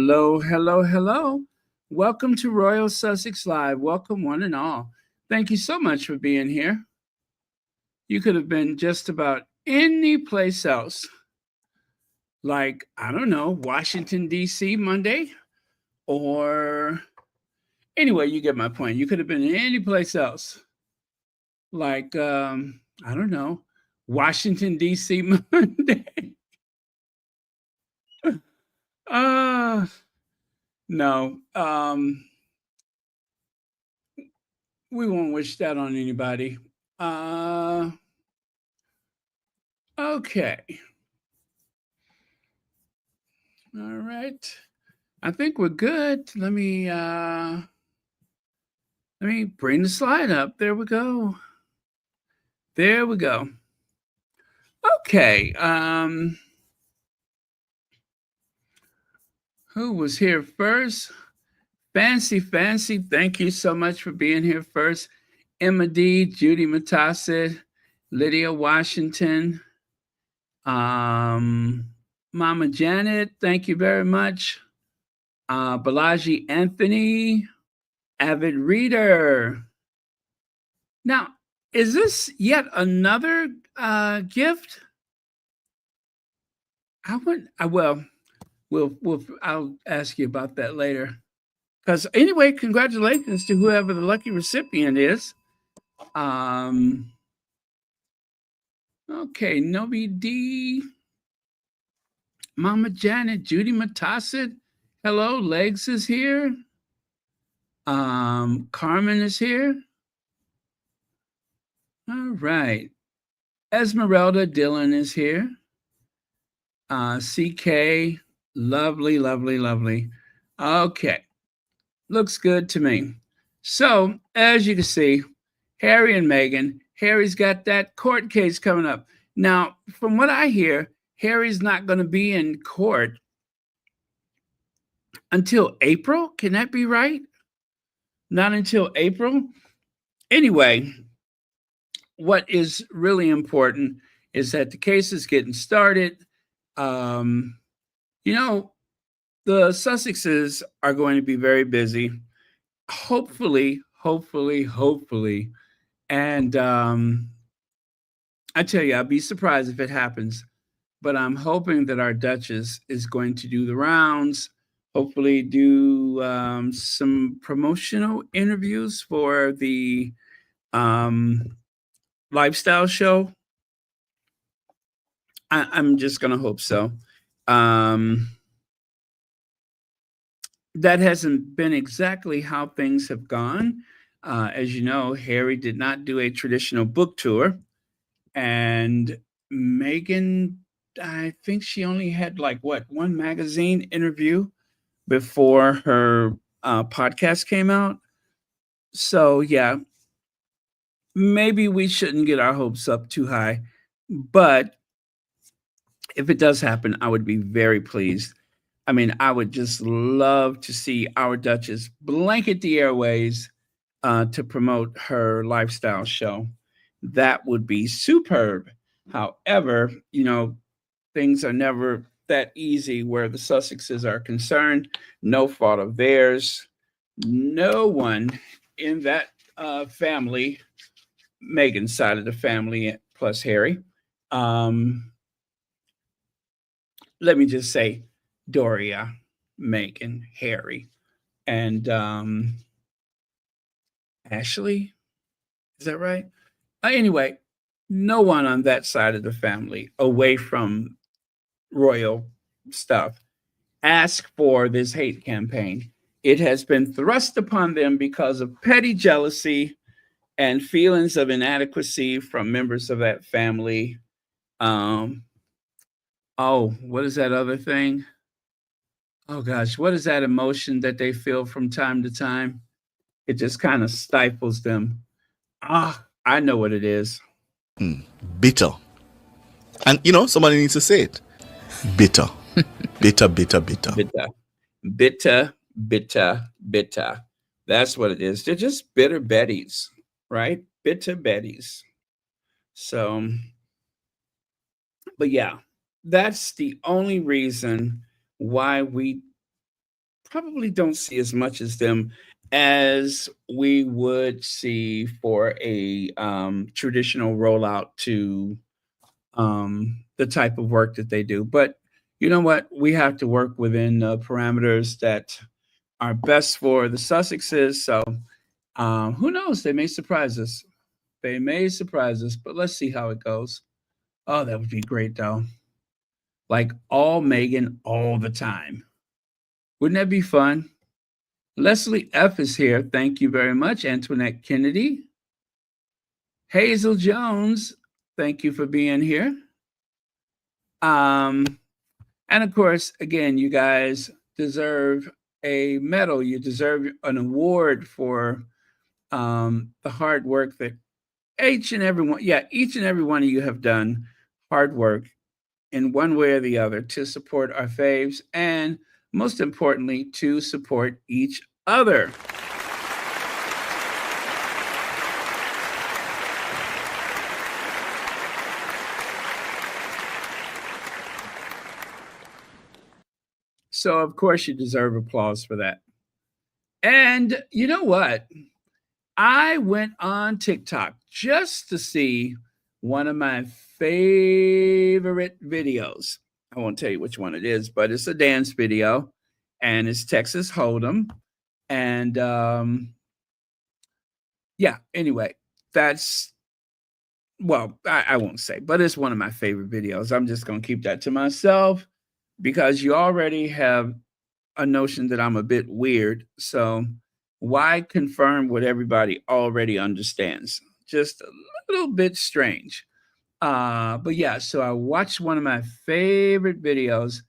Hello, hello, hello. Welcome to Royal Sussex Live. Welcome, one and all. Thank you so much for being here. You could have been just about any place else, like, I don't know, Washington, D.C. Monday, or anyway, you get my point. You could have been any place else, like, I don't know, Washington, D.C. Monday. uh, no, we won't wish that on anybody. Uh, okay. All right. I think we're good. Let me bring the slide up. There we go. There we go. Okay. Who was here first? Fancy, fancy. Thank you so much for being here first. Emma D, Judy Matassid, Lydia Washington, um, Mama Janet, thank you very much. Balaji Anthony, avid reader. Now, is this yet another gift? I would. I'll ask you about that later. Because anyway, congratulations to whoever the lucky recipient is. Okay, Nobi D, Mama Janet, Judy Matassid. Hello, Legs is here. Carmen is here. All right. Esmeralda Dillon is here. CK, lovely, lovely, lovely. Okay, looks good to me. So, as you can see, Harry and Meghan, Harry's got that court case coming up. Now, from what I hear, Harry's not going to be in court until April. Can that be right? Not until April? Anyway, what is really important is that the case is getting started. You know, the Sussexes are going to be very busy. Hopefully, hopefully, hopefully. And I tell you, I'll be surprised if it happens. But I'm hoping that our Duchess is going to do the rounds, hopefully, do some promotional interviews for the lifestyle show. I'm just going to hope so. That hasn't been exactly how things have gone. As you know, Harry did not do a traditional book tour, and Meghan, I think she only had like one magazine interview before her podcast came out. So yeah, maybe we shouldn't get our hopes up too high, but if it does happen, I would be very pleased. I mean, I would just love to see our Duchess blanket the airways to promote her lifestyle show. That would be superb. However, things are never that easy where the Sussexes are concerned. No fault of theirs. No one in that family, Meghan's side of the family, plus Harry. Let me just say, Doria, Meghan, Harry, and Ashley. Is that right? Anyway, no one on that side of the family, away from royal stuff, asked for this hate campaign. It has been thrust upon them because of petty jealousy and feelings of inadequacy from members of that family. What is that other thing? Oh gosh, what is that emotion that they feel from time to time? It just kind of stifles them. I know what it is. Bitter. And somebody needs to say it. Bitter. Bitter, bitter, bitter. Bitter. Bitter, bitter, bitter. That's what it is. They're just bitter Bettys, right? Bitter Bettys. So, but yeah, that's the only reason why we probably don't see as much as them as we would see for a traditional rollout to the type of work that they do. But you know what? We have to work within parameters that are best for the Sussexes. So who knows? They may surprise us. They may surprise us, but let's see how it goes. Oh, that would be great, though. Like all Megan all the time. Wouldn't that be fun? Leslie F is here. Thank you very much. Antoinette Kennedy. Hazel Jones. Thank you for being here. Um, and of course, again, you guys deserve a medal. You deserve an award for the hard work that each and every one of you have done hard work in one way or the other to support our faves and most importantly, to support each other. So, of course, you deserve applause for that. And you know what? I went on TikTok just to see one of my favorite videos. I won't tell you which one it is, but it's a dance video and it's Texas Hold'em. And yeah, anyway, that's, well, I won't say, but it's one of my favorite videos. I'm just going to keep that to myself because you already have a notion that I'm a bit weird. So why confirm what everybody already understands? Just a little bit strange. But yeah, so I watched one of my favorite videos,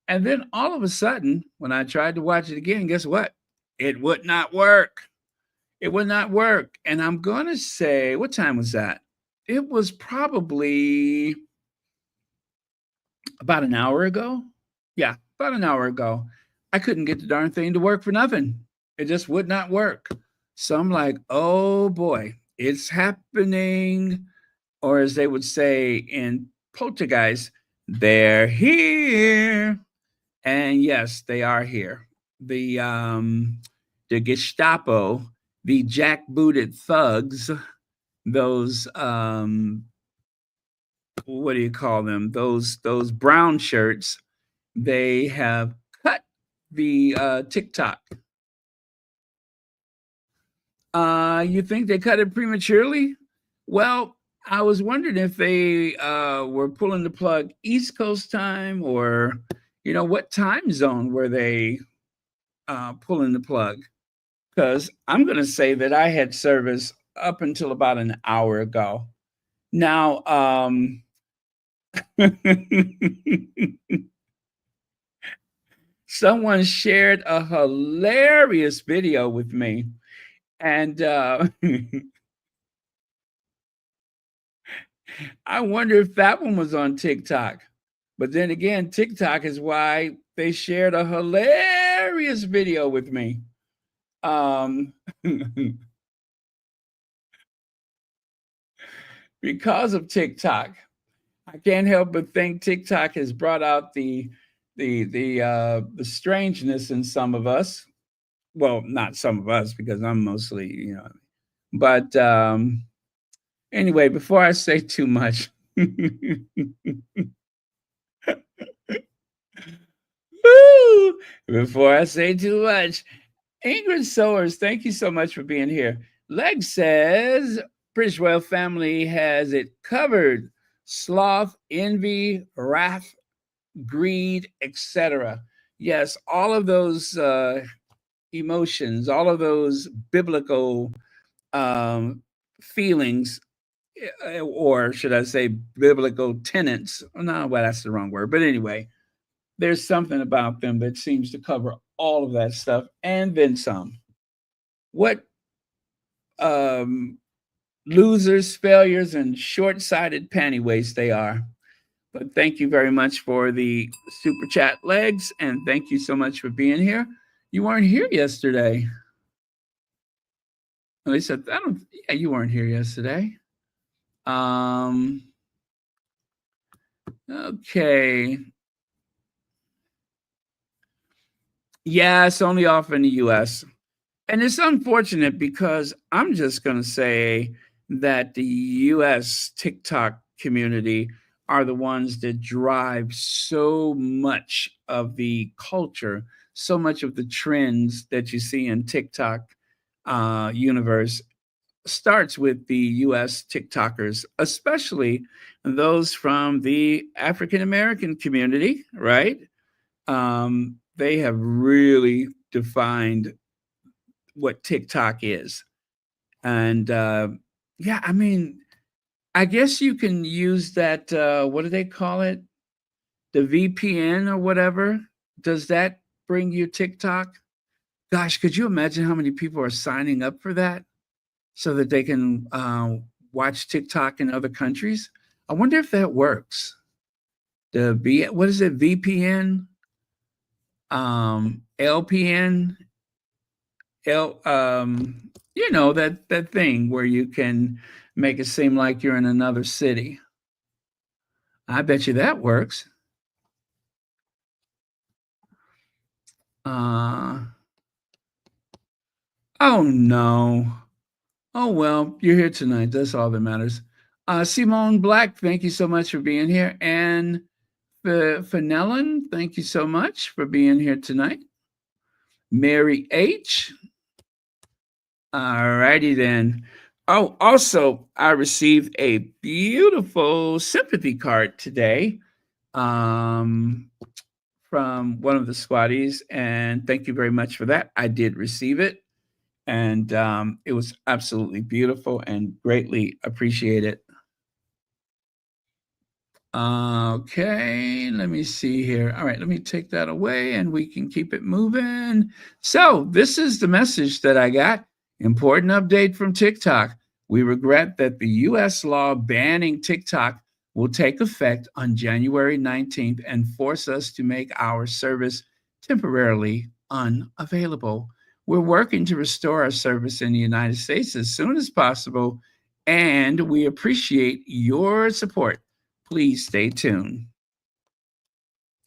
and then all of a sudden, when I tried to watch it again, guess what? It would not work. It would not work. And I'm gonna say, what time was that? It was probably about an hour ago. Yeah, about an hour ago. I couldn't get the darn thing to work for nothing. It just would not work. So I'm like, oh boy, it's happening. Or as they would say in Poltergeist, they're here. And yes, they are here. The Gestapo, the jackbooted thugs, those what do you call them? Those brown shirts. They have cut the TikTok. You think they cut it prematurely? Well, I was wondering if they were pulling the plug East Coast time or, what time zone were they pulling the plug? Because I'm going to say that I had service up until about an hour ago. Now, someone shared a hilarious video with me, and I wonder if that one was on TikTok. But then again, TikTok is why they shared a hilarious video with me. Um, because of TikTok, I can't help but think TikTok has brought out the strangeness in some of us. Well, not some of us because I'm mostly, but anyway, before I say too much, woo, before I say too much, Ingrid Sowers, thank you so much for being here. Leg says British Royal family has it covered. Sloth, envy, wrath, greed, etc. Yes, all of those emotions, all of those biblical feelings, or should I say biblical tenets? No, well, that's the wrong word. But anyway, there's something about them that seems to cover all of that stuff and then some. What um, losers, failures, and short sighted panty waist they are. But thank you very much for the super chat legs, and thank you so much for being here. You weren't here yesterday. At least I don't. Yeah, you weren't here yesterday. Um. Okay. Yeah, it's only off in the US. And it's unfortunate because I'm just going to say that the US TikTok community are the ones that drive so much of the culture, so much of the trends that you see in TikTok universe starts with the US TikTokers, especially those from the African American community, right? They have really defined what TikTok is. And yeah, I mean, I guess you can use that. What do they call it? The VPN or whatever. Does that bring you TikTok? Gosh, could you imagine how many people are signing up for that so that they can watch TikTok in other countries? I wonder if that works. What is it? VPN, LPN, L that thing where you can make it seem like you're in another city. I bet you that works. Uh, oh no. Oh well, you're here tonight. That's all that matters. Simone Black, thank you so much for being here. And Fenelon, thank you so much for being here tonight. Mary H. All righty then. Oh, also, I received a beautiful sympathy card today um, from one of the squatties, and thank you very much for that. I did receive it, and it was absolutely beautiful and greatly appreciated. Okay, let me see here. All right, let me take that away and we can keep it moving. So, this is the message that I got. Important update from TikTok. We regret that the US law banning TikTok will take effect on January 19th and force us to make our service temporarily unavailable. We're working to restore our service in the United States as soon as possible, and we appreciate your support. Please stay tuned.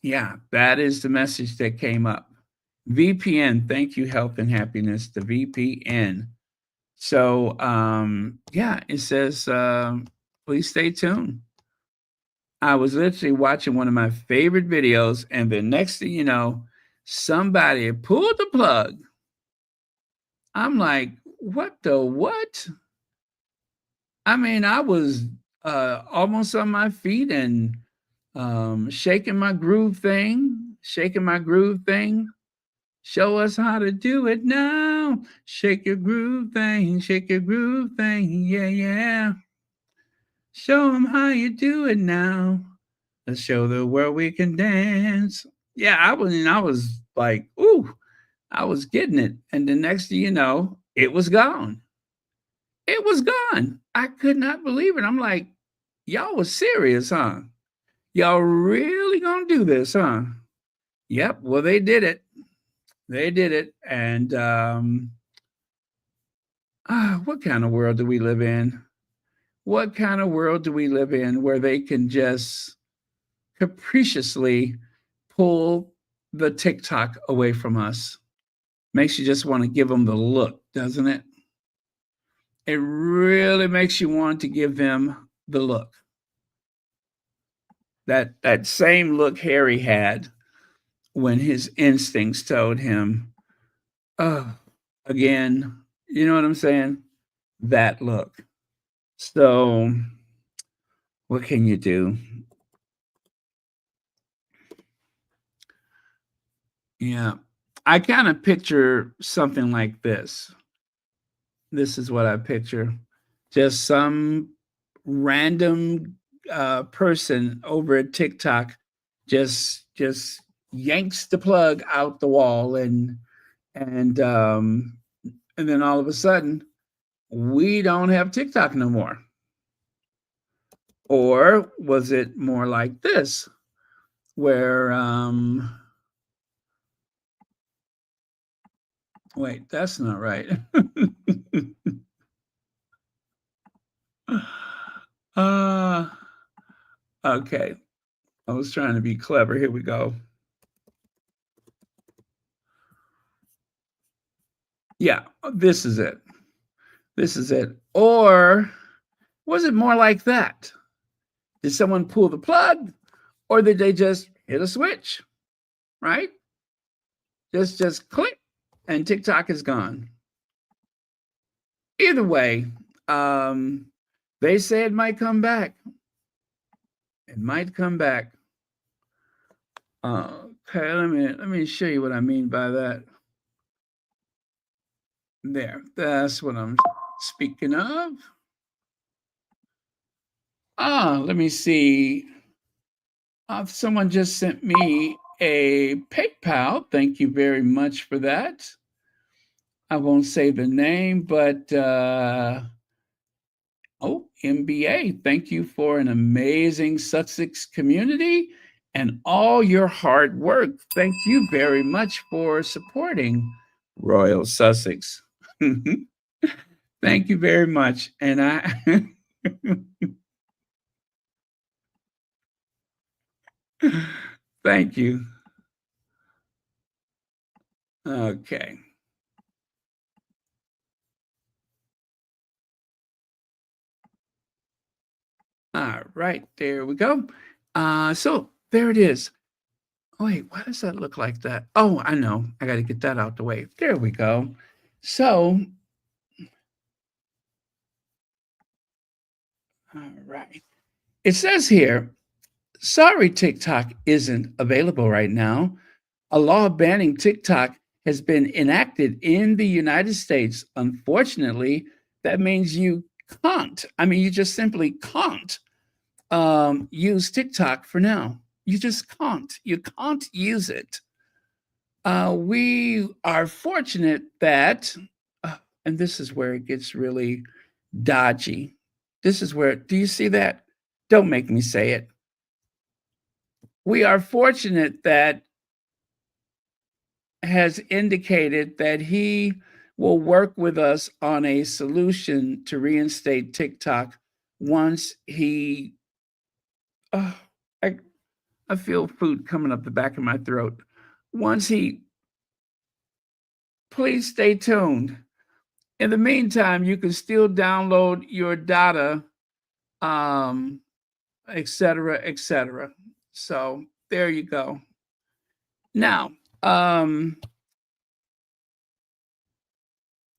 Yeah, that is the message that came up. VPN, thank you, health and happiness, the VPN. So, yeah, it says, please stay tuned. I was literally watching one of my favorite videos, and the next thing you know, somebody pulled the plug. I'm like, what the what? I mean, I was almost on my feet and shaking my groove thing. Show us how to do it now. Shake your groove thing, yeah, yeah. Show them how you do it now. Let's show the world we can dance. Yeah, I was like, ooh, I was getting it. And the next thing you know, it was gone. It was gone. I could not believe it. I'm like, y'all was serious, huh? Y'all really gonna do this, huh? Yep. Well, they did it. They did it. And what kind of world do we live in? What kind of world do we live in where they can just capriciously pull the TikTok away from us? Makes you just want to give them the look, doesn't it? It really makes you want to give them the look. That same look Harry had when his instincts told him, oh, again, you know what I'm saying? That look. So, what can you do? Yeah. I kind of picture something like this. This is what I picture. Just some random person over at TikTok just yanks the plug out the wall and and then all of a sudden we don't have TikTok no more. Or was it more like this where wait, that's not right. uh okay. I was trying to be clever. Here we go. Yeah, this is it. This is it. Or was it more like that? Did someone pull the plug or did they just hit a switch? Right? Just click and TikTok is gone. Either way, um, they say it might come back. It might come back. Okay, let me show you what I mean by that. There, that's what I'm speaking of. Let me see. Someone just sent me a PayPal. Thank you very much for that. I won't say the name, but MBA, thank you for an amazing Sussex community and all your hard work. Thank you very much for supporting Royal Sussex. Thank you very much. And I thank you. Okay. All right, there we go. So there it is. Oh, wait, why does that look like that? Oh, I know. I got to get that out the way. There we go. So, all right. It says here, sorry, TikTok isn't available right now. A law banning TikTok has been enacted in the United States. Unfortunately, that means you can't. I mean, you just simply can't use TikTok for now. You just can't. You can't use it. We are fortunate that, and this is where it gets really dodgy. This is where, do you see that? Don't make me say it. We are fortunate that has indicated that he will work with us on a solution to reinstate TikTok once he, uh, I, I feel food coming up the back of my throat. Once he, please stay tuned. In the meantime, you can still download your data, um, et cetera, et cetera. So there you go. Now,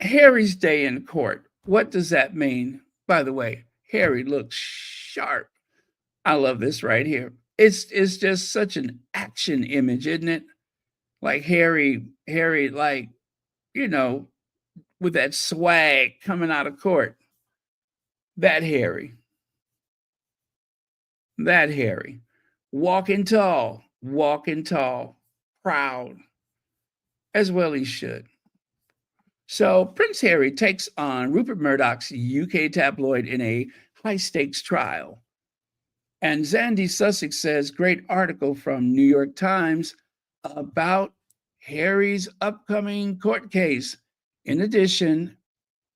Harry's day in court. What does that mean? By the way, Harry looks sharp. I love this right here. It's just such an action image, isn't it? Like Harry, like, you know, with that swag coming out of court. That Harry. That Harry. Walking tall, proud, as well he should. So Prince Harry takes on Rupert Murdoch's UK tabloid in a high stakes trial. And Zandy Sussex says, great article from New York Times about Harry's upcoming court case. In addition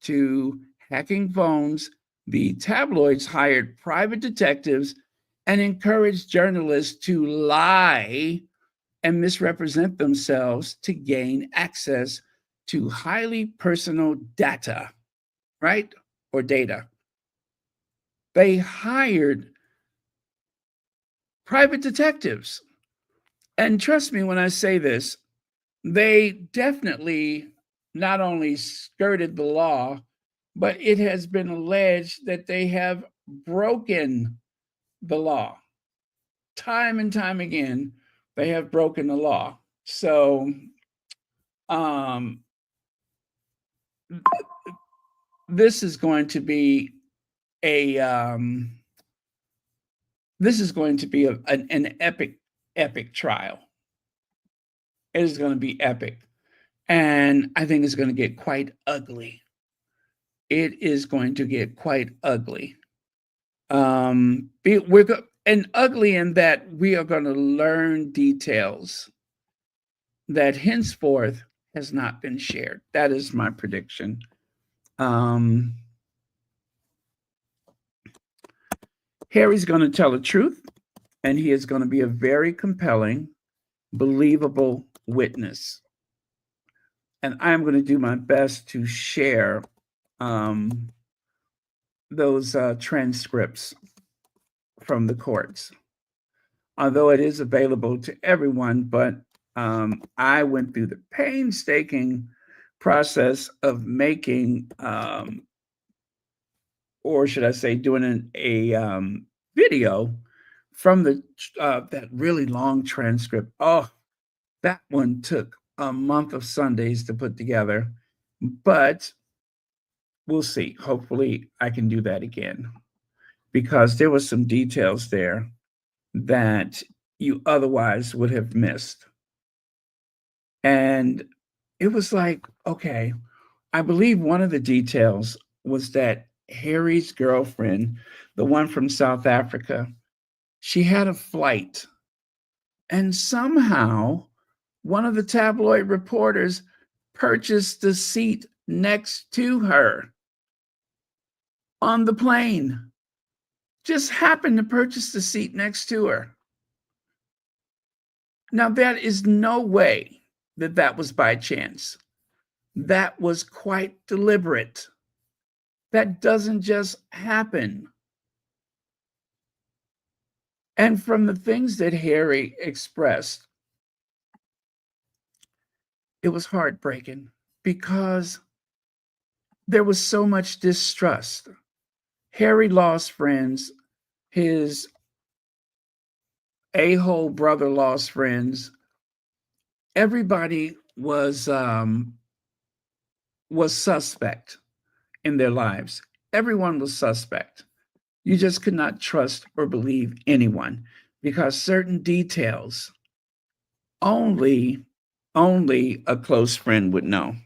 to hacking phones, the tabloids hired private detectives and encouraged journalists to lie and misrepresent themselves to gain access to highly personal data, right? Or data. They hired private detectives. And trust me when I say this, they definitely not only skirted the law, but it has been alleged that they have broken the law. Time and time again, they have broken the law. So, um, this is going to be a an epic trial. It is going to be epic, and I think it's going to get quite ugly. It is going to get quite ugly. And ugly in that we are going to learn details that henceforth has not been shared. That is my prediction. Harry's going to tell the truth, and he is going to be a very compelling, believable witness. and I'm going to do my best to share um, those transcripts from the courts, although it is available to everyone. But I went through the painstaking process of making, or should I say, doing a video from the that really long transcript. Oh, that one took a month of Sundays to put together, but we'll see. Hopefully, I can do that again because there were some details there that you otherwise would have missed. And it was like, okay, I believe one of the details was that Harry's girlfriend, the one from South Africa, she had a flight, and somehow one of the tabloid reporters purchased the seat next to her on the plane. Just happened to purchase the seat next to her. Now, that is no way that that was by chance. That was quite deliberate. That doesn't just happen. And from the things that Harry expressed, it was heartbreaking because there was so much distrust. Harry lost friends. His a-hole brother lost friends. Everybody was suspect in their lives. Everyone was suspect. You just could not trust or believe anyone because certain details only only a close friend would know.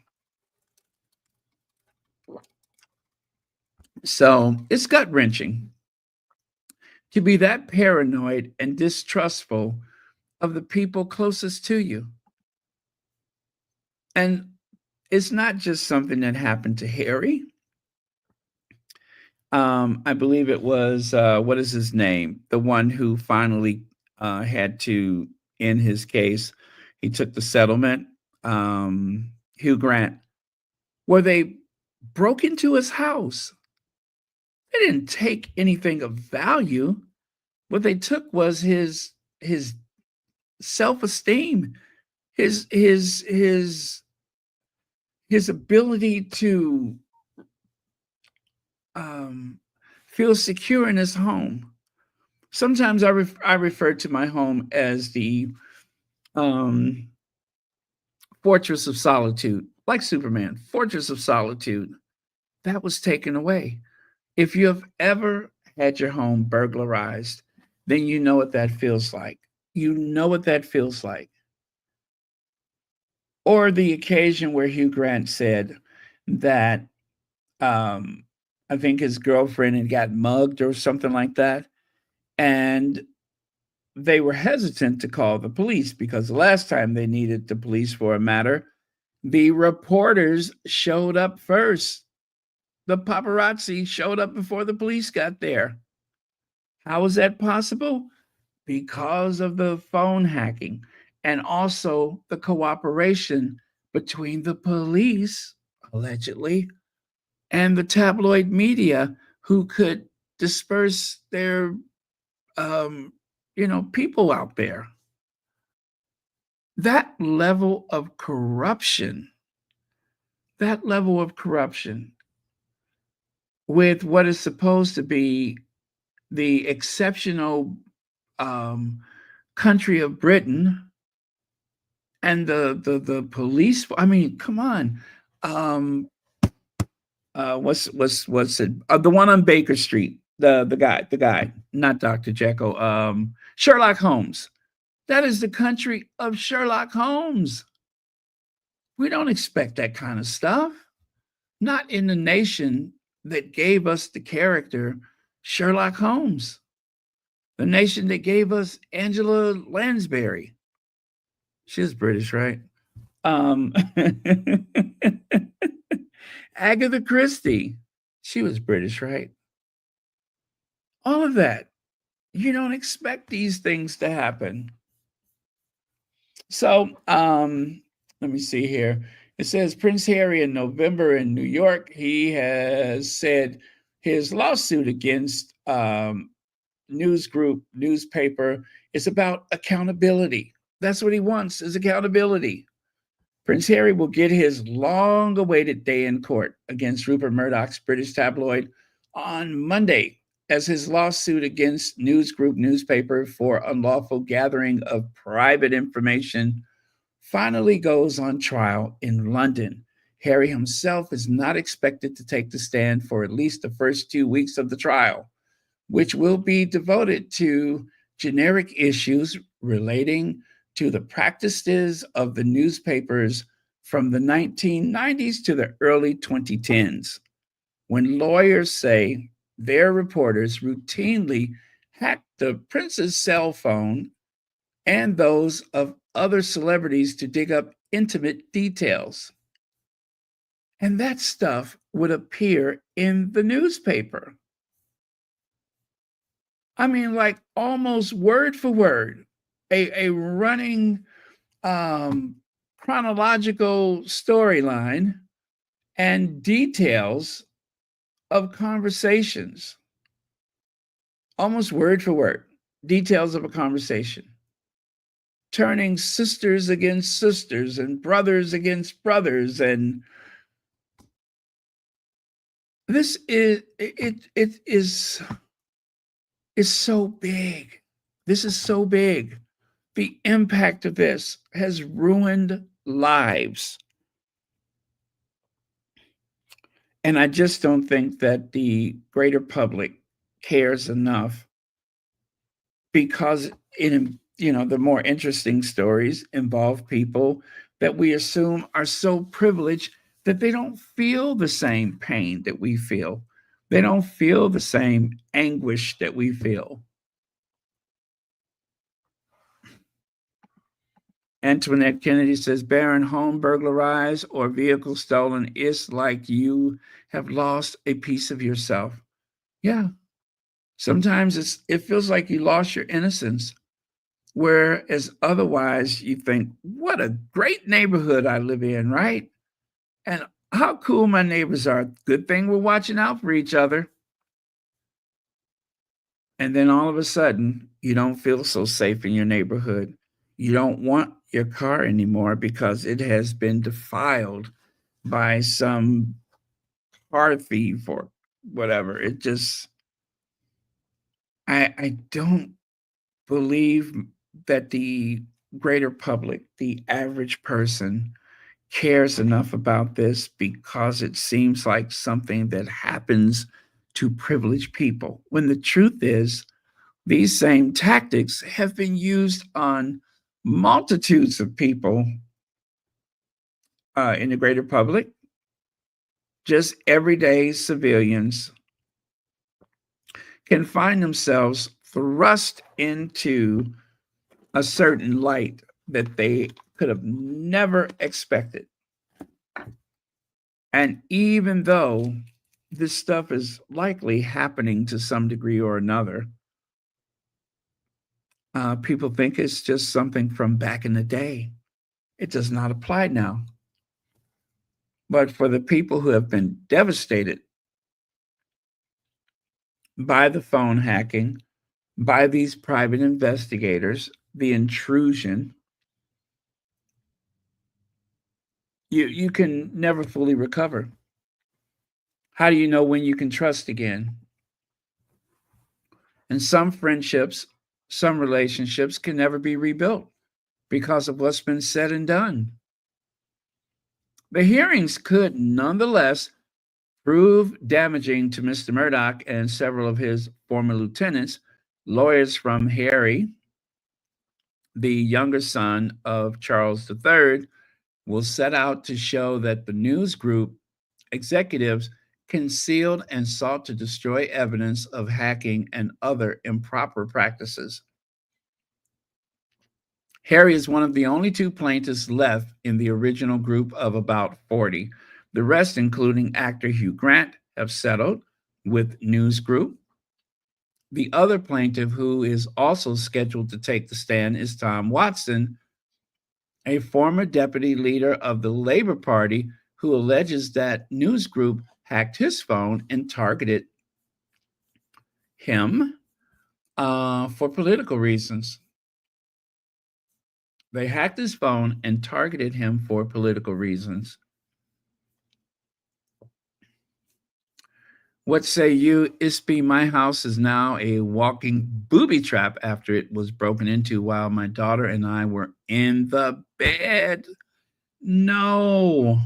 So it's gut wrenching to be that paranoid and distrustful of the people closest to you. And it's not just something that happened to Harry. I believe it was what is his name? The one who finally had to end his case. He took the settlement. Hugh Grant, where they broke into his house. They didn't take anything of value. What they took was his self-esteem, his ability to um, feel secure in his home. Sometimes I refer to my home as the um, fortress of solitude, like Superman, fortress of solitude. That was taken away. If you have ever had your home burglarized, then you know what that feels like. You know what that feels like. Or the occasion where Hugh Grant said that um, I think his girlfriend had got mugged or something like that. And they were hesitant to call the police because the last time they needed the police for a matter, the reporters showed up first. The paparazzi showed up before the police got there. How is that possible? Because of the phone hacking and also the cooperation between the police, allegedly, and the tabloid media who could disperse their um, people out there. That level of corruption, that level of corruption with what is supposed to be the exceptional um, country of Britain and the police. I mean, come on. Um, what's it? The one on Baker Street. The guy, not Dr. Jekyll. Sherlock Holmes. That is the country of Sherlock Holmes. We don't expect that kind of stuff. Not in the nation that gave us the character Sherlock Holmes. The nation that gave us Angela Lansbury. She's British, right? Um, Agatha Christie. She was British, right? All of that. You don't expect these things to happen. So, let me see here. It says Prince Harry in November in New York, he has said his lawsuit against news group, newspaper is about accountability. That's what he wants is accountability. Prince Harry will get his long awaited day in court against Rupert Murdoch's British tabloid on Monday as his lawsuit against News Group newspaper for unlawful gathering of private information finally goes on trial in London. Harry himself is not expected to take the stand for at least the first 2 weeks of the trial, which will be devoted to generic issues relating to the practices of the newspapers from the 1990s to the early 2010s, when lawyers say their reporters routinely hacked the prince's cell phone and those of other celebrities to dig up intimate details. And that stuff would appear in the newspaper. I mean, like almost word for word, a running um, chronological storyline and details of conversations, almost word for word, details of a conversation, turning sisters against sisters and brothers against brothers. And this is so big. This is so big. The impact of this has ruined lives. And I just don't think that the greater public cares enough because the more interesting stories involve people that we assume are so privileged that they don't feel the same pain that we feel. They don't feel the same anguish that we feel. Antoinette Kennedy says, Baron, home burglarized or vehicle stolen is like you have lost a piece of yourself. Yeah. Sometimes it feels like you lost your innocence, whereas otherwise you think, what a great neighborhood I live in, right? And how cool my neighbors are. Good thing we're watching out for each other. And then all of a sudden, you don't feel so safe in your neighborhood. You don't want your car anymore because it has been defiled by some car thief or whatever. It just, I don't believe that the greater public, the average person, cares enough about this because it seems like something that happens to privileged people. When the truth is, these same tactics have been used on multitudes of people in the greater public, just everyday civilians can find themselves thrust into a certain light that they could have never expected. And even though this stuff is likely happening to some degree or another, people think it's just something from back in the day. It does not apply now. But for the people who have been devastated by the phone hacking, by these private investigators, the intrusion, you can never fully recover. How do you know when you can trust again? And some friendships, some relationships can never be rebuilt because of what's been said and done. The hearings could nonetheless prove damaging to Mr. Murdoch and several of his former lieutenants. Lawyers from Harry, the younger son of Charles III, will set out to show that the news group executives concealed and sought to destroy evidence of hacking and other improper practices. Harry is one of the only two plaintiffs left in the original group of about 40. The rest, including actor Hugh Grant, have settled with News Group. The other plaintiff who is also scheduled to take the stand is Tom Watson, a former deputy leader of the Labor Party who alleges that news group hacked his phone and targeted him for political reasons. They hacked his phone and targeted him for political reasons. What say you? Ispy, my house is now a walking booby trap after it was broken into while my daughter and I were in the bed. No.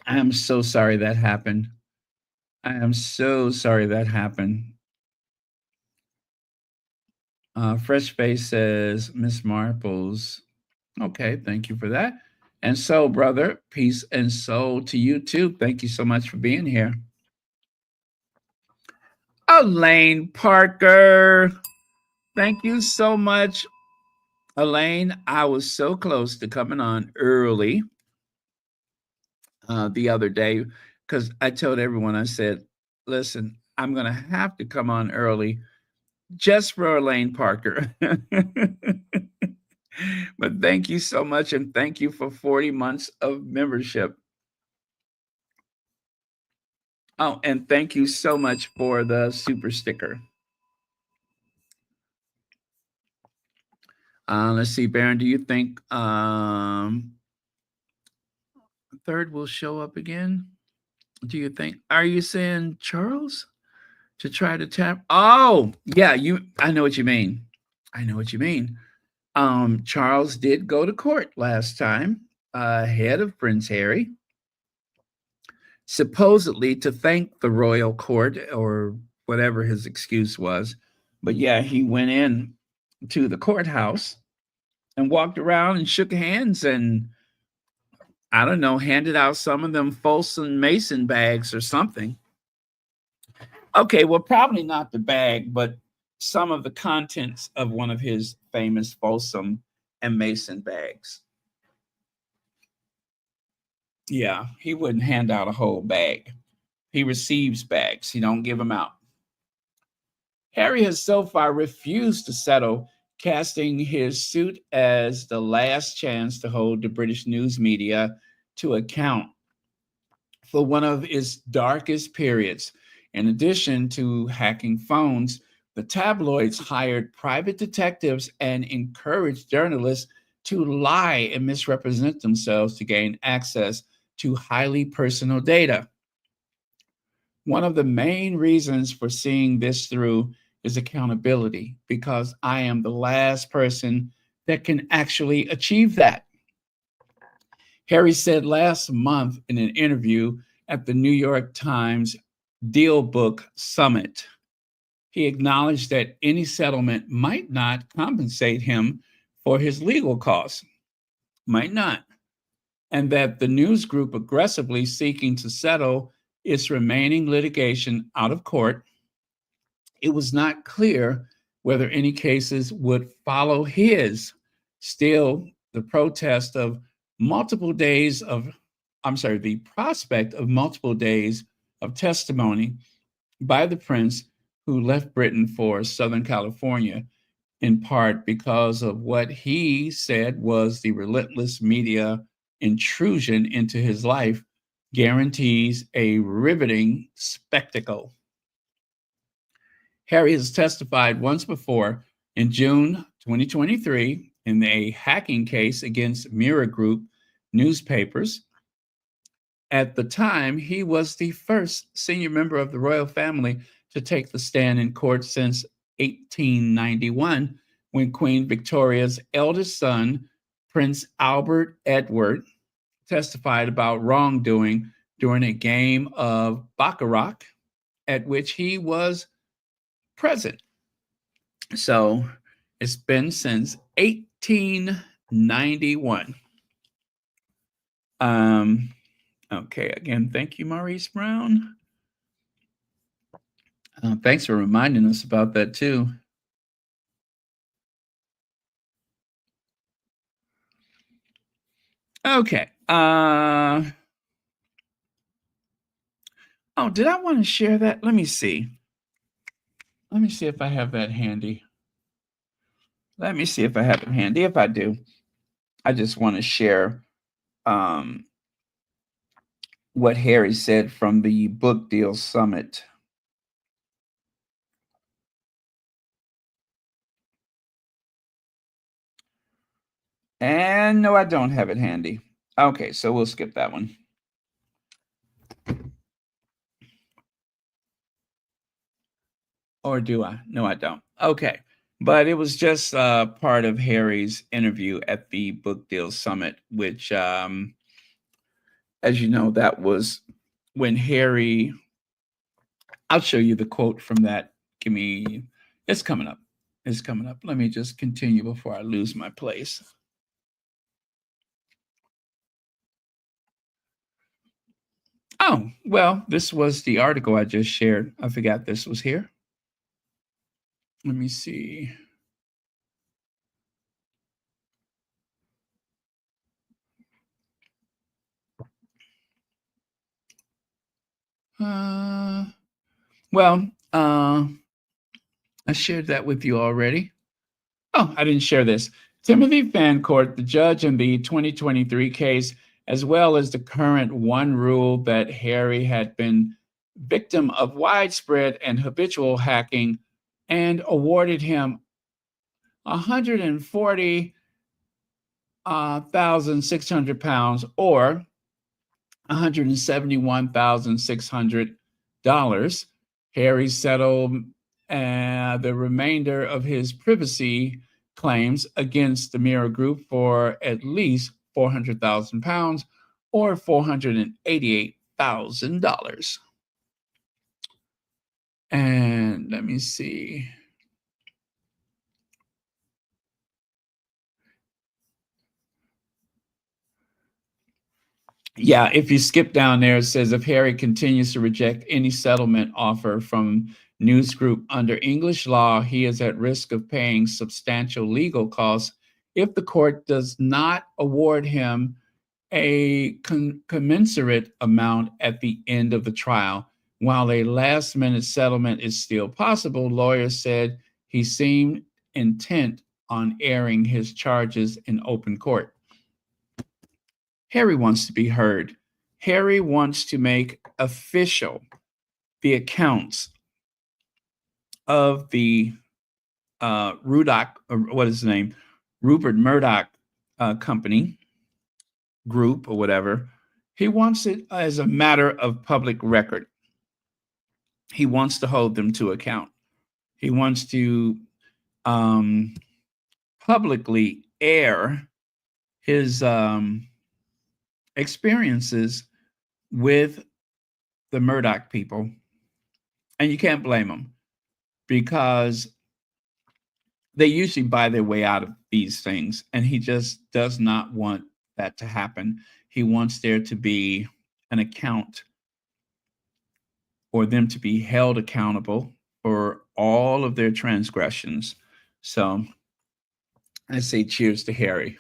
I am so sorry that happened. I am so sorry that happened. Fresh Face says, Miss Marples. Okay, thank you for that. And so, brother, peace and soul to you too. Thank you so much for being here. Elaine Parker. Thank you so much, Elaine. I was so close to coming on early the other day because I told everyone, I said, listen, I'm going to have to come on early just for Elaine Parker. But thank you so much. And thank you for 40 months of membership. Oh, and thank you so much for the super sticker. Let's see, Baron, do you think third will show up again? Do you think? Are you saying Charles to try to tap? Oh, yeah, I know what you mean. I know what you mean. Charles did go to court last time, ahead of Prince Harry, supposedly to thank the royal court or whatever his excuse was. But yeah, he went in to the courthouse and walked around and shook hands and I don't know, handed out some of them Folsom Mason bags or something. Okay, well, probably not the bag, but some of the contents of one of his famous Folsom and Mason bags. Yeah, he wouldn't hand out a whole bag. He receives bags. He don't give them out. Harry has so far refused to settle, casting his suit as the last chance to hold the British news media to account for one of its darkest periods. In addition to hacking phones, the tabloids hired private detectives and encouraged journalists to lie and misrepresent themselves to gain access to highly personal data. One of the main reasons for seeing this through is accountability, because I am the last person that can actually achieve that. Harry said last month in an interview at the New York Times Deal Book Summit, he acknowledged that any settlement might not compensate him for his legal costs, might not, and that the news group aggressively seeking to settle its remaining litigation out of court. It was not clear whether any cases would follow his. Still, the protest of multiple days of, I'm sorry, the prospect of multiple days of testimony by the prince who left Britain for Southern California, in part because of what he said was the relentless media intrusion into his life, guarantees a riveting spectacle. Harry has testified once before in June 2023 in a hacking case against Mirror Group newspapers. At the time, he was the first senior member of the royal family to take the stand in court since 1891, when Queen Victoria's eldest son, Prince Albert Edward, testified about wrongdoing during a game of Baccarat at which he was present. So it's been since 1891. Okay, again, thank you, Maurice Brown. Thanks for reminding us about that too. Okay. Oh, did I want to share that? Let me see. Let me see if I have that handy. Let me see if I have it handy. If I do, I just want to share um, what Harry said from the book deal summit. And no, I don't have it handy. Okay, so we'll skip that one. Or do I? No, I don't. Okay. But it was just part of Harry's interview at the book deal summit, which, as you know, that was when Harry, I'll show you the quote from that. Give me, it's coming up. It's coming up. Let me just continue before I lose my place. Oh, well, this was the article I just shared. I forgot this was here. Let me see. Uh, well, I shared that with you already. Oh, I didn't share this. Timothy Fancourt, the judge in the 2023 case, as well as the current one rule that Harry had been victim of widespread and habitual hacking and awarded him 140,600 pounds or $171,600. Harry settled the remainder of his privacy claims against the Mirror Group for at least 400,000 pounds or $488,000. And let me see. Yeah, if you skip down there, it says if Harry continues to reject any settlement offer from News Group under English law, he is at risk of paying substantial legal costs if the court does not award him a commensurate amount at the end of the trial. While a last minute settlement is still possible, lawyers said he seemed intent on airing his charges in open court. Harry wants to be heard. Harry wants to make official the accounts of the Rupert, or what is his name? Rupert Murdock company group or whatever. He wants it as a matter of public record. He wants to hold them to account. He wants to publicly air his experiences with the Murdoch people. And you can't blame them because they usually buy their way out of these things. And he just does not want that to happen. He wants there to be an account or them to be held accountable for all of their transgressions. So I say cheers to Harry.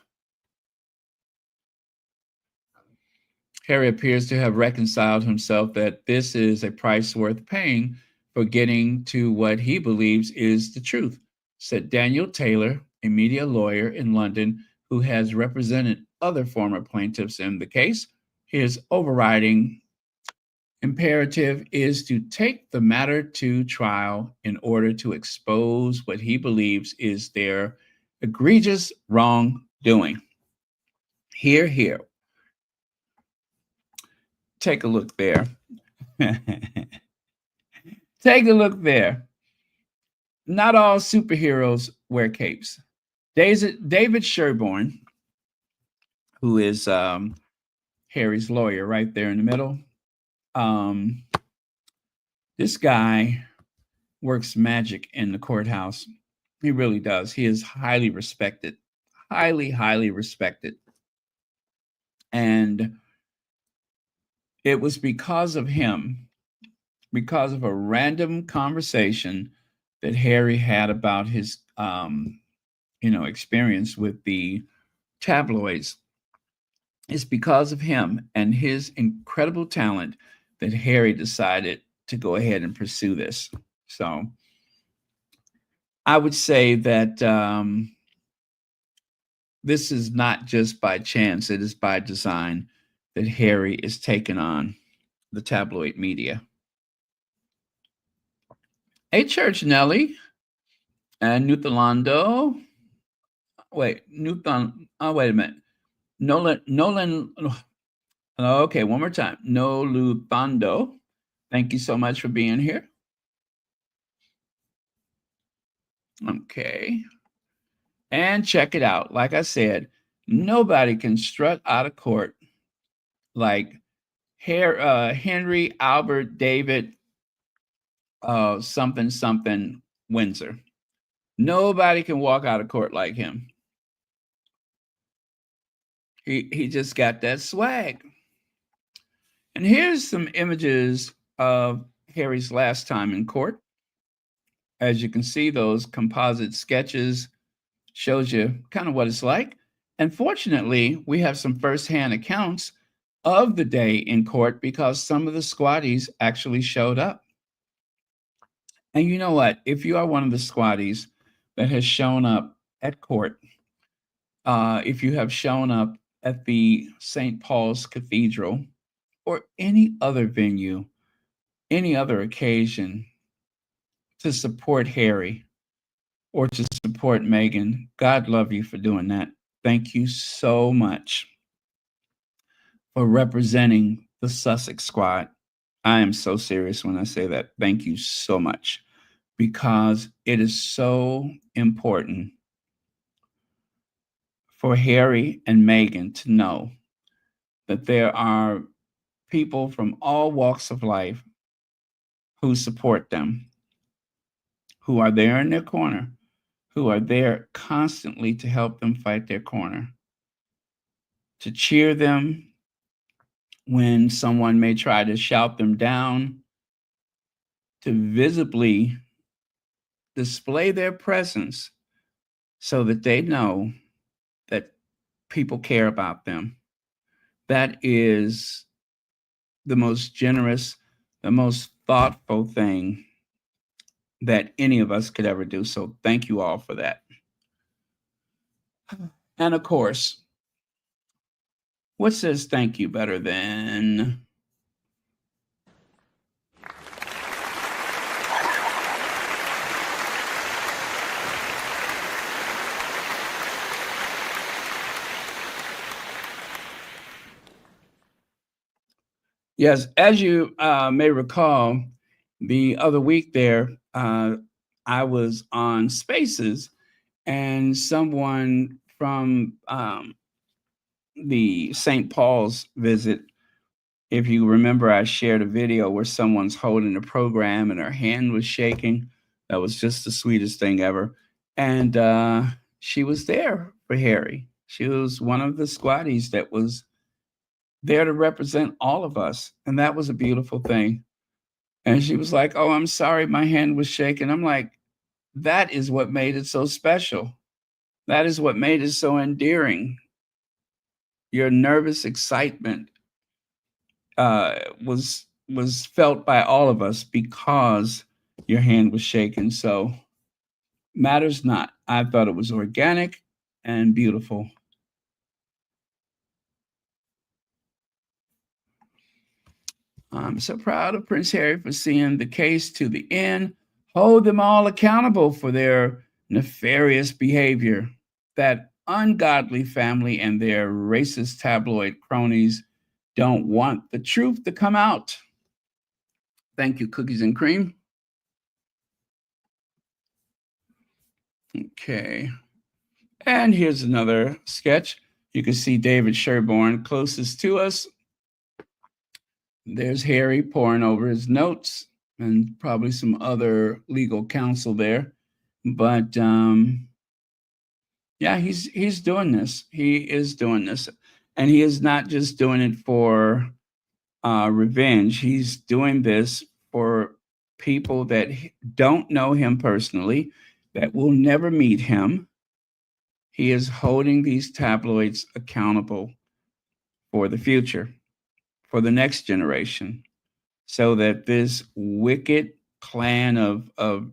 Harry appears to have reconciled himself that this is a price worth paying for getting to what he believes is the truth, said Daniel Taylor, a media lawyer in London who has represented other former plaintiffs in the case. His overriding imperative is to take the matter to trial in order to expose what he believes is their egregious wrongdoing. Hear, hear. Take a look there. Take a look there. Not all superheroes wear capes. David Sherborne, who is Harry's lawyer right there in the middle, this guy works magic in the courthouse. He really does. He is highly respected, highly respected. And it was because of him, because of a random conversation that Harry had about his, experience with the tabloids. It's because of him and his incredible talent that Harry decided to go ahead and pursue this. So I would say that this is not just by chance, it is by design that Harry is taking on the tabloid media. Hey, Church Nelly and Nuthalando. Wait, Newton. Oh, wait a minute. Nolan. Okay, one more time. No Luthando. Thank you so much for being here. Okay. And check it out. Like I said, nobody can strut out of court like Henry Albert David something something Windsor. Nobody can walk out of court like him. He just got that swag. And here's some images of Harry's last time in court. As you can see, those composite sketches shows you kind of what it's like. And fortunately, we have some firsthand accounts of the day in court because some of the squatties actually showed up. And you know what? If you are one of the squatties that has shown up at court, if you have shown up at the St. Paul's Cathedral or any other venue, any other occasion to support Harry or to support Meghan, God love you for doing that. Thank you so much for representing the Sussex squad. I am so serious when I say that. Thank you so much because it is so important for Harry and Meghan to know that there are people from all walks of life who support them, who are there in their corner, who are there constantly to help them fight their corner, to cheer them when someone may try to shout them down, to visibly display their presence so that they know that people care about them. That is the most generous, the most thoughtful thing that any of us could ever do. So thank you all for that. And of course, what says thank you better than yes, as you may recall, the other week there, I was on Spaces, and someone from the St. Paul's visit, if you remember, I shared a video where someone's holding a program and her hand was shaking. That was just the sweetest thing ever. And she was there for Harry. She was one of the squatties that was there to represent all of us. And that was a beautiful thing. And she was like, "Oh, I'm sorry, my hand was shaking." I'm like, that is what made it so special. That is what made it so endearing. Your nervous excitement was felt by all of us because your hand was shaken. So matters not. I thought it was organic and beautiful. I'm so proud of Prince Harry for seeing the case to the end. Hold them all accountable for their nefarious behavior. That ungodly family and their racist tabloid cronies don't want the truth to come out. Thank you, Cookies and Cream. Okay. And here's another sketch. You can see David Sherborne closest to us. There's Harry pouring over his notes and probably some other legal counsel there. But yeah, he's doing this. He is doing this. And he is not just doing it for revenge. He's doing this for people that don't know him personally, that will never meet him. He is holding these tabloids accountable for the future, for the next generation, so that this wicked clan of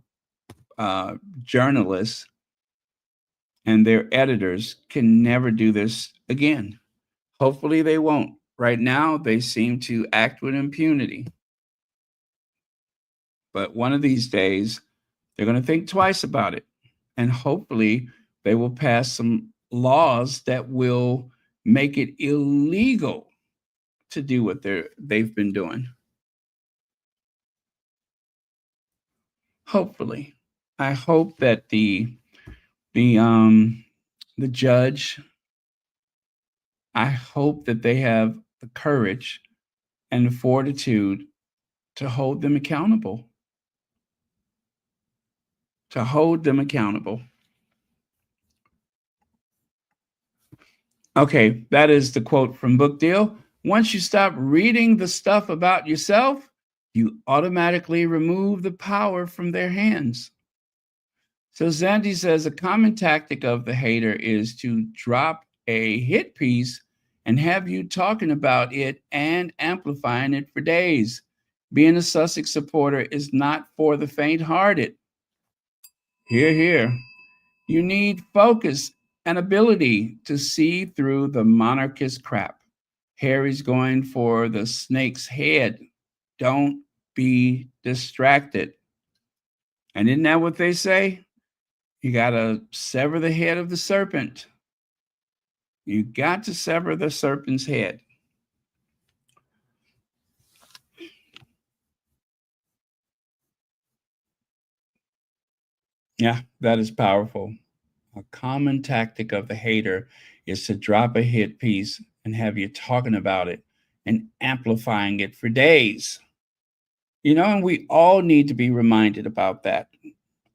journalists and their editors can never do this again. Hopefully, they won't. Right now, they seem to act with impunity. But one of these days, they're going to think twice about it. And hopefully, they will pass some laws that will make it illegal to do what they've been doing. Hopefully, I hope that the um the judge, I hope that they have the courage and the fortitude to hold them accountable. To hold them accountable. Okay, that is the quote from Book Deal. Once you stop reading the stuff about yourself, you automatically remove the power from their hands. So Zandy says a common tactic of the hater is to drop a hit piece and have you talking about it and amplifying it for days. Being a Sussex supporter is not for the faint-hearted. Hear, hear. You need focus and ability to see through the monarchist crap. Harry's going for the snake's head. Don't be distracted. And isn't that what they say? You got to sever the head of the serpent. You got to sever the serpent's head. Yeah, that is powerful. A common tactic of the hater is to drop a hit piece and have you talking about it and amplifying it for days. And we all need to be reminded about that.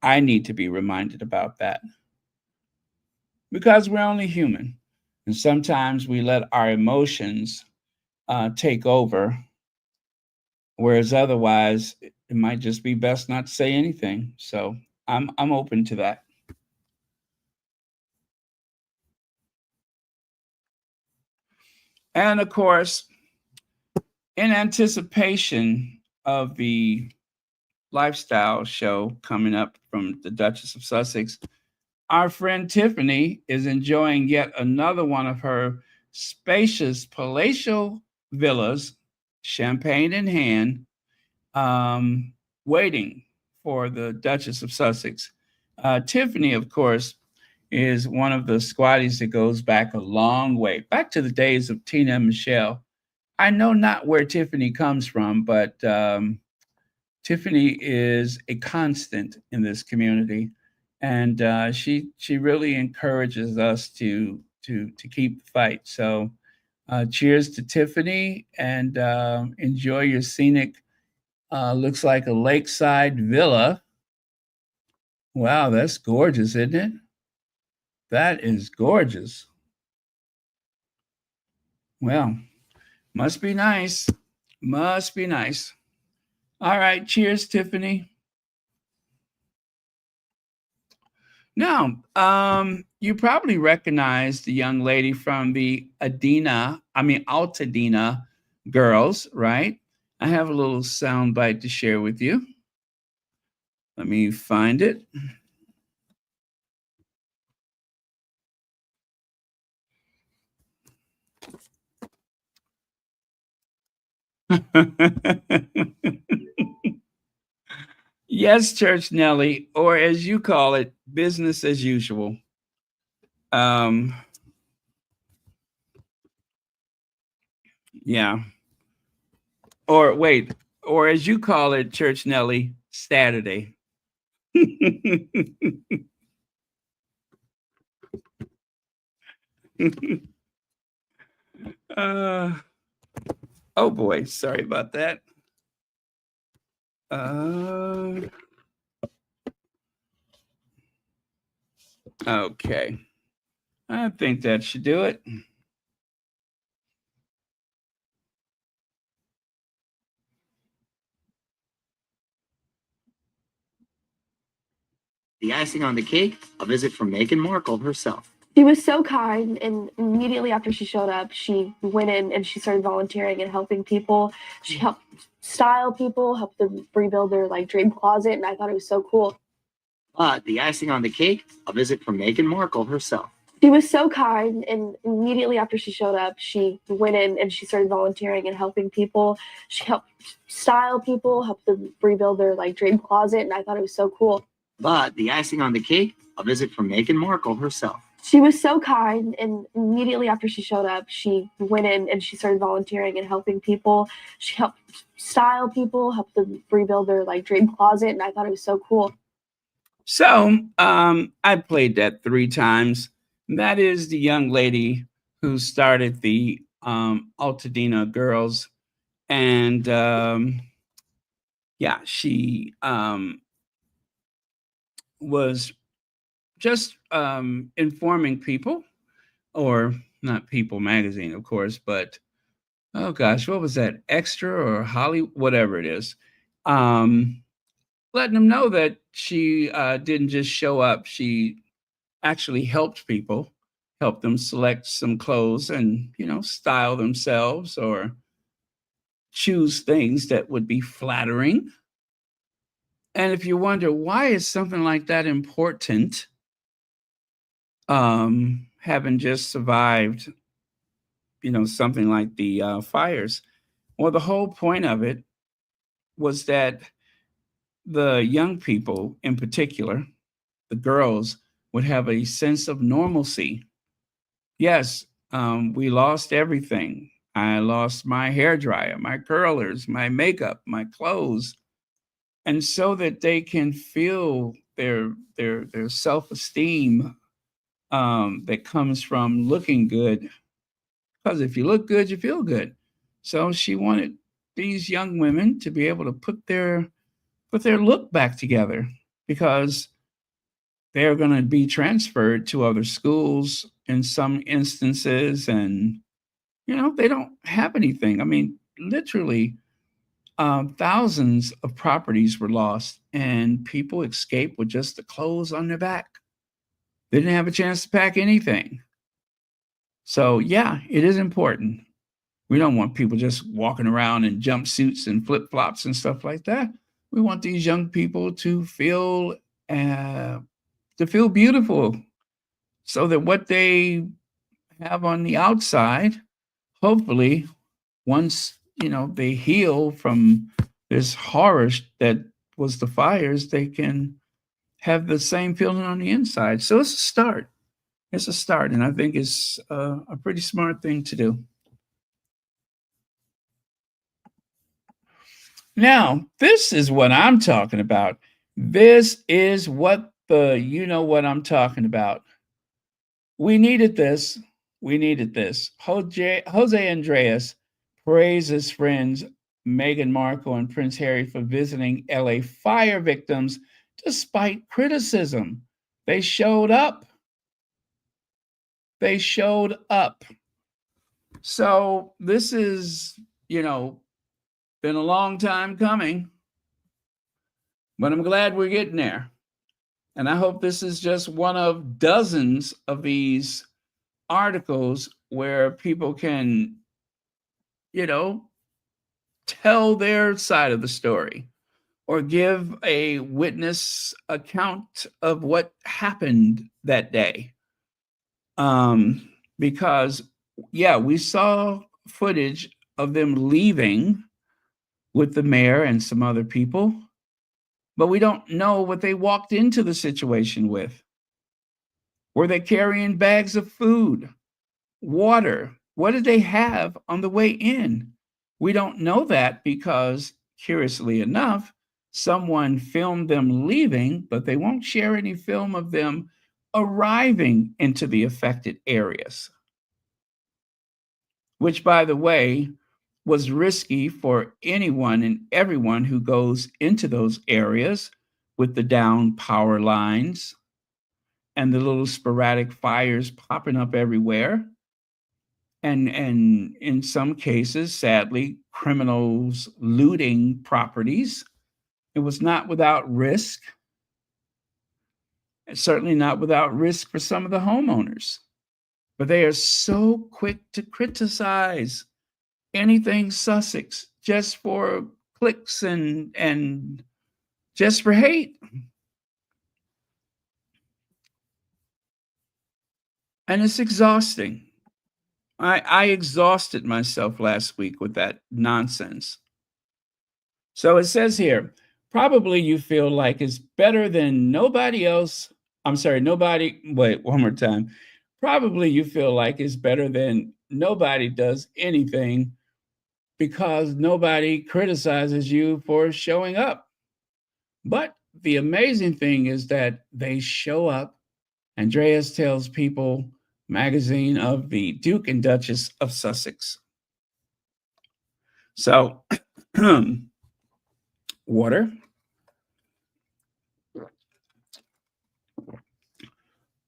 I need to be reminded about that because we're only human. And sometimes we let our emotions take over, whereas otherwise, it might just be best not to say anything. So I'm open to that. And of course, in anticipation of the lifestyle show coming up from the Duchess of Sussex, our friend Tiffany is enjoying yet another one of her spacious palatial villas, champagne in hand, waiting for the Duchess of Sussex. Tiffany, of course, is one of the squaddies that goes back a long way, back to the days of Tina and Michelle. I know not where Tiffany comes from, but Tiffany is a constant in this community, and she really encourages us to keep the fight. So, cheers to Tiffany, and enjoy your scenic. Looks like a lakeside villa. Wow, that's gorgeous, isn't it? That is gorgeous. Well, must be nice. Must be nice. All right, cheers, Tiffany. Now, you probably recognize the young lady from the Altadena girls, right? I have a little sound bite to share with you. Let me find it. Yes, Church Nelly, or as you call it, business as usual. Um, yeah. Or wait, or as you call it, Church Nelly, Saturday. uh, oh boy, sorry about that. Okay. I think that should do it. The icing on the cake, a visit from Meghan Markle herself. She was so kind, and immediately after she showed up, she went in and she started volunteering and helping people. She helped style people, helped them rebuild their dream closet, and I thought it was so cool. But the icing on the cake, a visit from Meghan Markle herself. She was so kind, and immediately after she showed up, she went in and she started volunteering and helping people. She helped style people, helped them rebuild their like dream closet, and I thought it was so cool. But the icing on the cake, a visit from Meghan Markle herself. She was so kind, and immediately after she showed up, she went in and she started volunteering and helping people. She helped style people, helped them rebuild their like dream closet, and I thought it was so cool. So I played that 3 times. That is the young lady who started the Altadena Girls. And yeah, she was just informing people, or not People magazine, of course, but oh gosh, what was that? Extra or Holly, whatever it is. Letting them know that she didn't just show up. She actually helped people, helped them select some clothes and, style themselves or choose things that would be flattering. And if you wonder why is something like that important, having just survived, something like the fires. Well, the whole point of it was that the young people, in particular, the girls, would have a sense of normalcy. Yes, we lost everything. I lost my hair dryer, my curlers, my makeup, my clothes, and so that they can feel their self esteem that comes from looking good. Because if you look good, you feel good. So she wanted these young women to be able to put their look back together, because they're going to be transferred to other schools in some instances, and they don't have anything. I mean, literally, thousands of properties were lost, and people escaped with just the clothes on their back. They didn't have a chance to pack anything. So yeah, it is important. We don't want people just walking around in jumpsuits and flip flops and stuff like that. We want these young people uh, to feel beautiful, so that what they have on the outside, hopefully, once they heal from this horror that was the fires, they can have the same feeling on the inside. So it's a start. It's a start, and I think it's a pretty smart thing to do. Now, this is what I'm talking about. This is what what I'm talking about. We needed this. We needed this. Jose Andreas praised his friends Meghan Markle and Prince Harry for visiting LA fire victims despite criticism. They showed up. They showed up. So this is, been a long time coming, but I'm glad we're getting there. And I hope this is just one of dozens of these articles where people can, you know, tell their side of the story or give a witness account of what happened that day. Because, yeah, we saw footage of them leaving with the mayor and some other people, but we don't know what they walked into the situation with. Were they carrying bags of food, water? What did they have on the way in? We don't know that because, curiously enough, someone filmed them leaving, but they won't share any film of them arriving into the affected areas, which, by the way, was risky for anyone and everyone who goes into those areas with the down power lines and the little sporadic fires popping up everywhere. And in some cases, sadly, criminals looting properties. It was not without risk, and certainly not without risk for some of the homeowners. But they are so quick to criticize anything Sussex just for clicks and just for hate. And it's exhausting. I exhausted myself last week with that nonsense. So it says here, probably you feel like it's better than nobody else. I'm sorry, nobody, wait, one more time. Probably you feel like it's better than nobody does anything because nobody criticizes you for showing up. But the amazing thing is that they show up. Andreas tells People magazine of the Duke and Duchess of Sussex. So, water.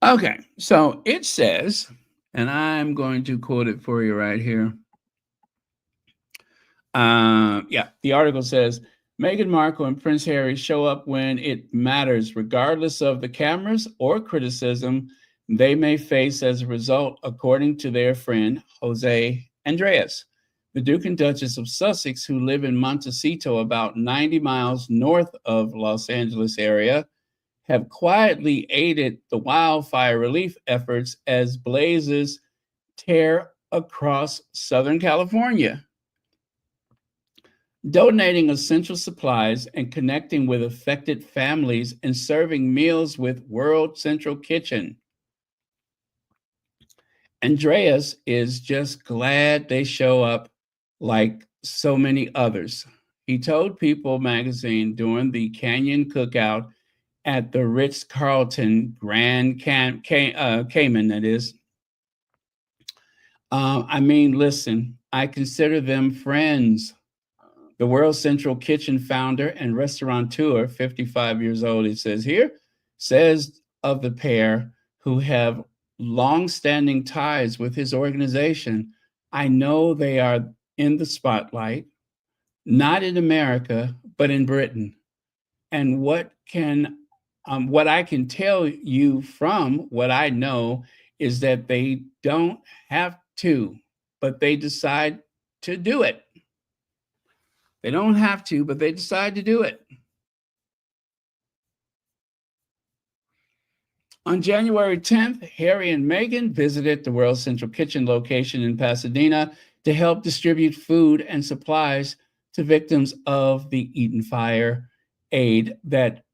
Okay, so it says, and I'm going to quote it for you right here. The article says, Meghan Markle and Prince Harry show up when it matters, regardless of the cameras or criticism they may face as a result, according to their friend, Jose Andreas. The Duke and Duchess of Sussex, who live in Montecito, about 90 miles north of Los Angeles area, have quietly aided the wildfire relief efforts as blazes tear across Southern California, donating essential supplies and connecting with affected families and serving meals with World Central Kitchen. Andreas is just glad they show up like so many others. He told People magazine during the Canyon Cookout at the Ritz-Carlton Grand Cayman, that is. Listen, I consider them friends. The World Central Kitchen founder and restaurateur, 55 years old, it says here, says of the pair who have long-standing ties with his organization, I know they are in the spotlight, not in America, but in Britain. And what I can tell you from what I know is that they don't have to, but they decide to do it. They don't have to, but they decide to do it. On January 10th, Harry and Meghan visited the World Central Kitchen location in Pasadena to help distribute food and supplies to victims of the Eaton fire aid that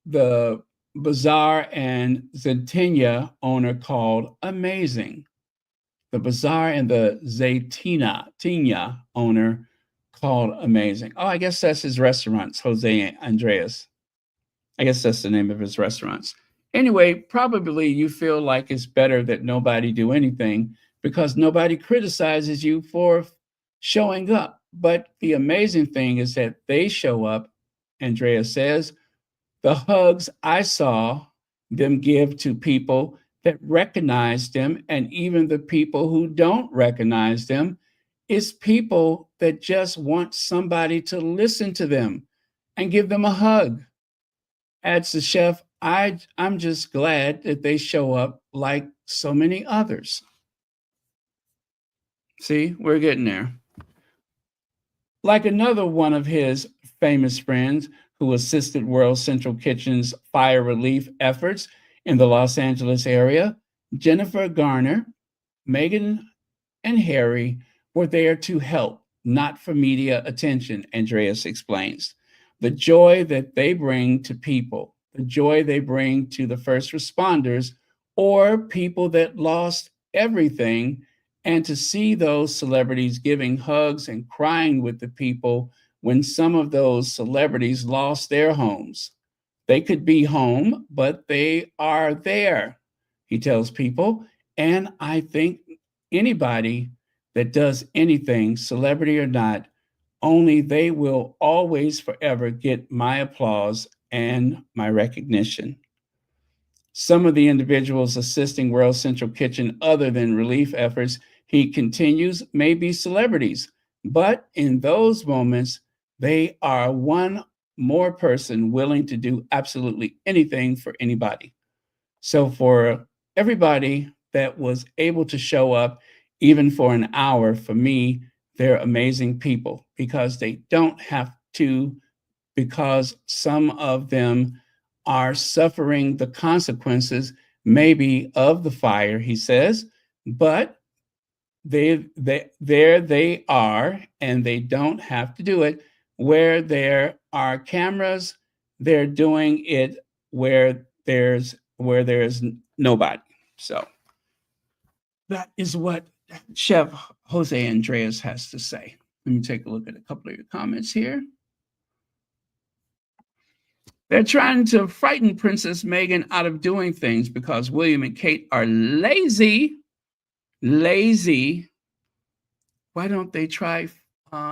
the Bazaar and Zaytinya owner called amazing. The Bazaar and the Zaytinya owner called amazing. Oh, I guess that's his restaurants, Jose Andreas. I guess that's the name of his restaurants. Anyway, probably you feel like it's better that nobody do anything because nobody criticizes you for showing up. But the amazing thing is that they show up, Andreas says. The hugs I saw them give to people that recognize them and even the people who don't recognize them is people that just want somebody to listen to them and give them a hug. Adds the chef, I'm just glad that they show up like so many others. See, we're getting there. Like another one of his famous friends who assisted World Central Kitchen's fire relief efforts in the Los Angeles area, Jennifer Garner, Meghan, and Harry were there to help, not for media attention, Andreas explains. The joy that they bring to people, the joy they bring to the first responders or people that lost everything, and to see those celebrities giving hugs and crying with the people when some of those celebrities lost their homes. They could be home, but they are there, he tells People. And I think anybody that does anything, celebrity or not, only they will always forever get my applause and my recognition. Some of the individuals assisting World Central Kitchen other than relief efforts, he continues, may be celebrities, but in those moments, they are one more person willing to do absolutely anything for anybody. So for everybody that was able to show up, even for an hour, for me, they're amazing people because they don't have to, because some of them are suffering the consequences maybe of the fire, he says, but there they are, and they don't have to do it where there are cameras. They're doing it where there's nobody. So that is what Chef Jose Andreas has to say. Let me take a look at a couple of your comments here. They're trying to frighten Princess Meghan out of doing things because William and Kate are lazy. Lazy. Why don't they try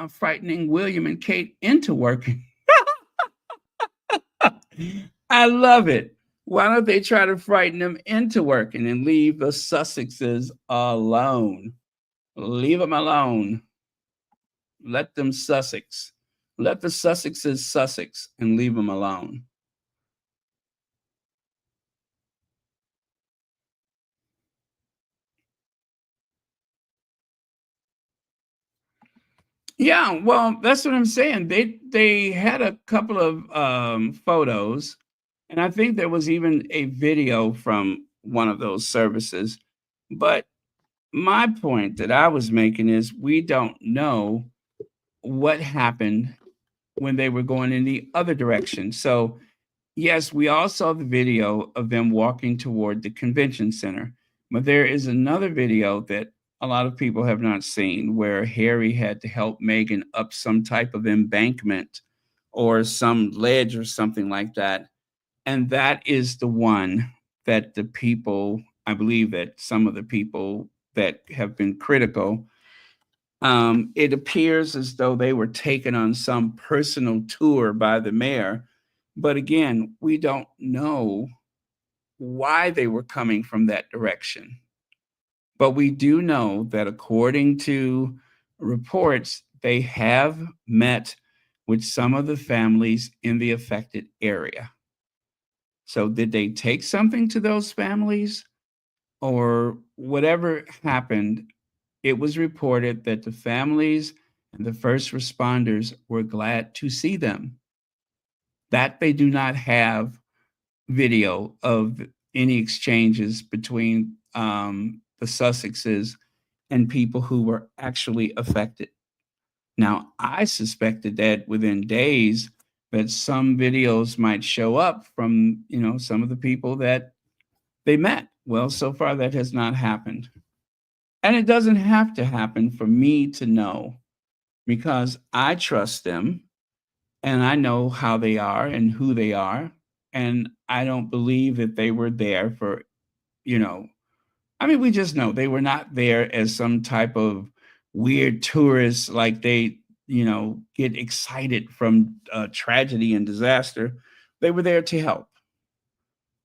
frightening William and Kate into working? I love it. Why don't they try to frighten them into working and leave the Sussexes alone? Leave them alone. Let them Sussex. Let the Sussexes Sussex and leave them alone. Yeah, well, that's what I'm saying. They had a couple of photos, and I think there was even a video from one of those services. But my point that I was making is we don't know what happened when they were going in the other direction. So, yes, we all saw the video of them walking toward the convention center, but there is another video that a lot of people have not seen where Harry had to help Meghan up some type of embankment or some ledge or something like that. And that is the one that the people, I believe that some of the people that have been critical, it appears as though they were taken on some personal tour by the mayor. But again, we don't know why they were coming from that direction. But we do know that according to reports, they have met with some of the families in the affected area. So did they take something to those families or whatever happened? It was reported that the families and the first responders were glad to see them. That they do not have video of any exchanges between the Sussexes and people who were actually affected. Now, I suspected that within days that some videos might show up from, some of the people that they met. Well, so far that has not happened. And it doesn't have to happen for me to know because I trust them and I know how they are and who they are. And I don't believe that they were there for, we just know they were not there as some type of weird tourists, like they, get excited from tragedy and disaster. They were there to help.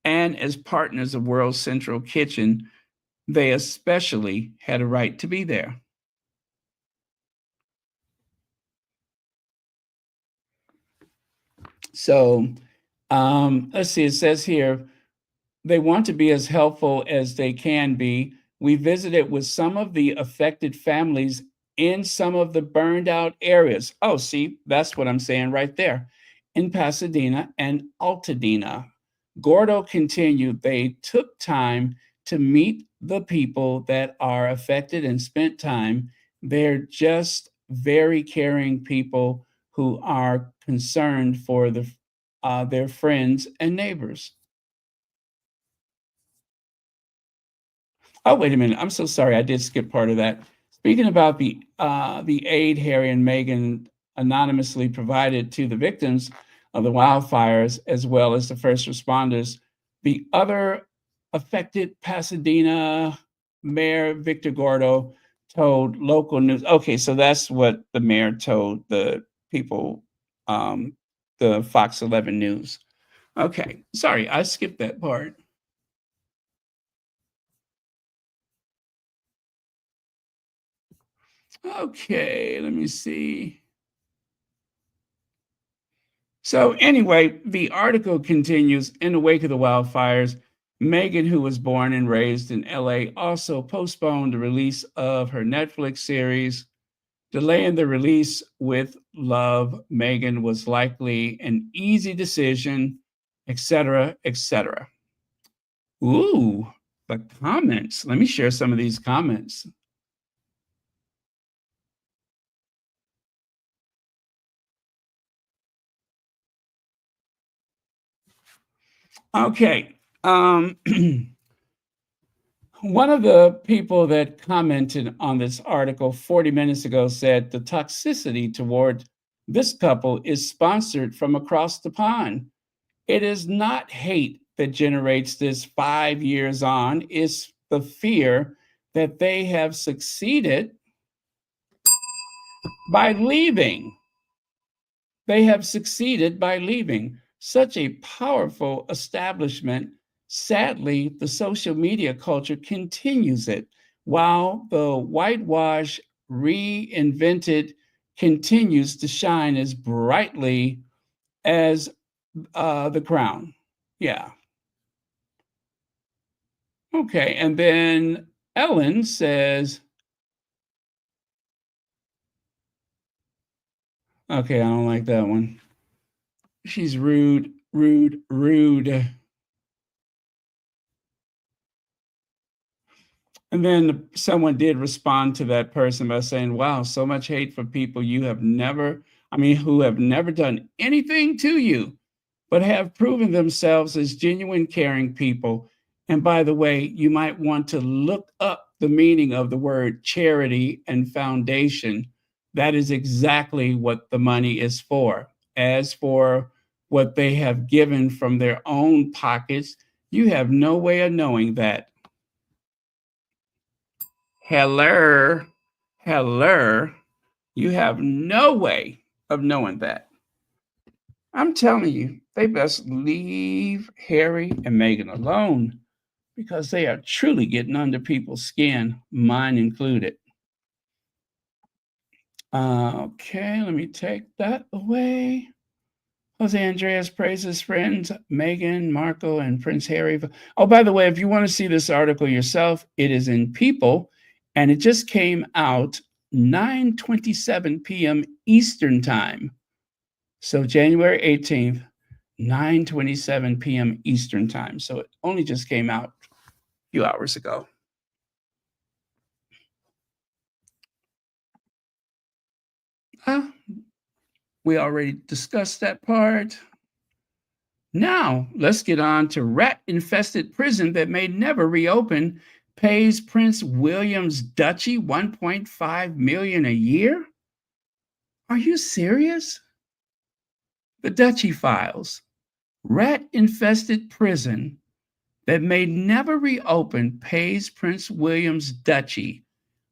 And as partners of World Central Kitchen, they especially had a right to be there. So let's see, it says here, they want to be as helpful as they can be. We visited with some of the affected families in some of the burned out areas. Oh, see, that's what I'm saying right there. In Pasadena and Altadena. Gordo continued, they took time to meet the people that are affected and spent time. They're just very caring people who are concerned for their friends and neighbors. Oh, wait a minute. I'm so sorry. I did skip part of that. Speaking about the aid Harry and Meghan anonymously provided to the victims of the wildfires, as well as the first responders, the other affected Pasadena Mayor Victor Gordo told local news. Okay, so that's what the mayor told the people, the Fox 11 News. Okay, sorry, I skipped that part. Okay, let me see. So anyway, the article continues. In the wake of the wildfires, Meghan, who was born and raised in LA, also postponed the release of her Netflix series. Delaying the release with Love, Meghan was likely an easy decision, etc., etc. Ooh, the comments. Let me share some of these comments. Okay. One of the people that commented on this article 40 minutes ago said the toxicity toward this couple is sponsored from across the pond. It is not hate that generates this 5 years on, it's the fear that they have succeeded by leaving. They have succeeded by leaving. Such a powerful establishment. Sadly, the social media culture continues it, while the whitewash reinvented continues to shine as brightly as the crown. Yeah. Okay. And then Ellen says, okay, I don't like that one. She's rude, rude, rude. And then someone did respond to that person by saying, wow, so much hate for people you have never, who have never done anything to you, but have proven themselves as genuine, caring people. And by the way, you might want to look up the meaning of the word charity and foundation. That is exactly what the money is for. As for what they have given from their own pockets, you have no way of knowing that. Hello, hello. You have no way of knowing that. I'm telling you, they best leave Harry and Meghan alone because they are truly getting under people's skin, mine included. Okay, let me take that away. Jose Andreas praises friends Meghan Markle and Prince Harry. Oh, by the way, if you want to see this article yourself, it is in People, and it just came out 9:27 p.m. Eastern Time. So January 18th, 9:27 p.m. Eastern Time. So it only just came out a few hours ago. We already discussed that part. Now, let's get on to rat-infested prison that may never reopen pays Prince William's duchy $1.5 million a year? Are you serious? The Duchy Files. Rat-infested prison that may never reopen pays Prince William's duchy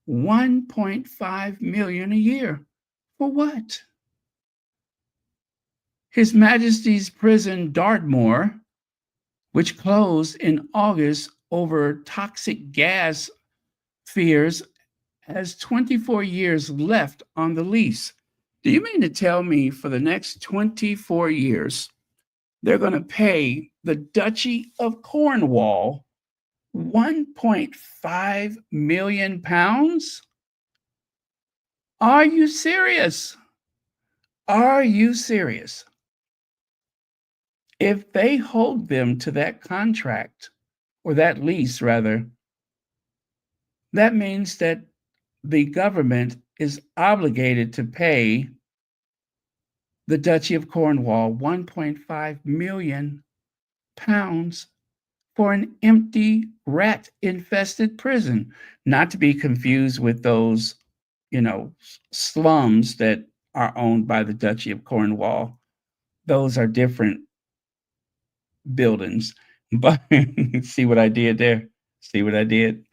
$1.5 million a year. For what? His Majesty's Prison Dartmoor, which closed in August over toxic gas fears, has 24 years left on the lease. Do you mean to tell me for the next 24 years, they're going to pay the Duchy of Cornwall 1.5 million pounds? Are you serious? Are you serious? If they hold them to that contract, or that lease rather, that means that the government is obligated to pay the Duchy of Cornwall 1.5 million pounds for an empty rat-infested prison, not to be confused with those, slums that are owned by the Duchy of Cornwall. Those are different buildings. But see what I did there? See what I did?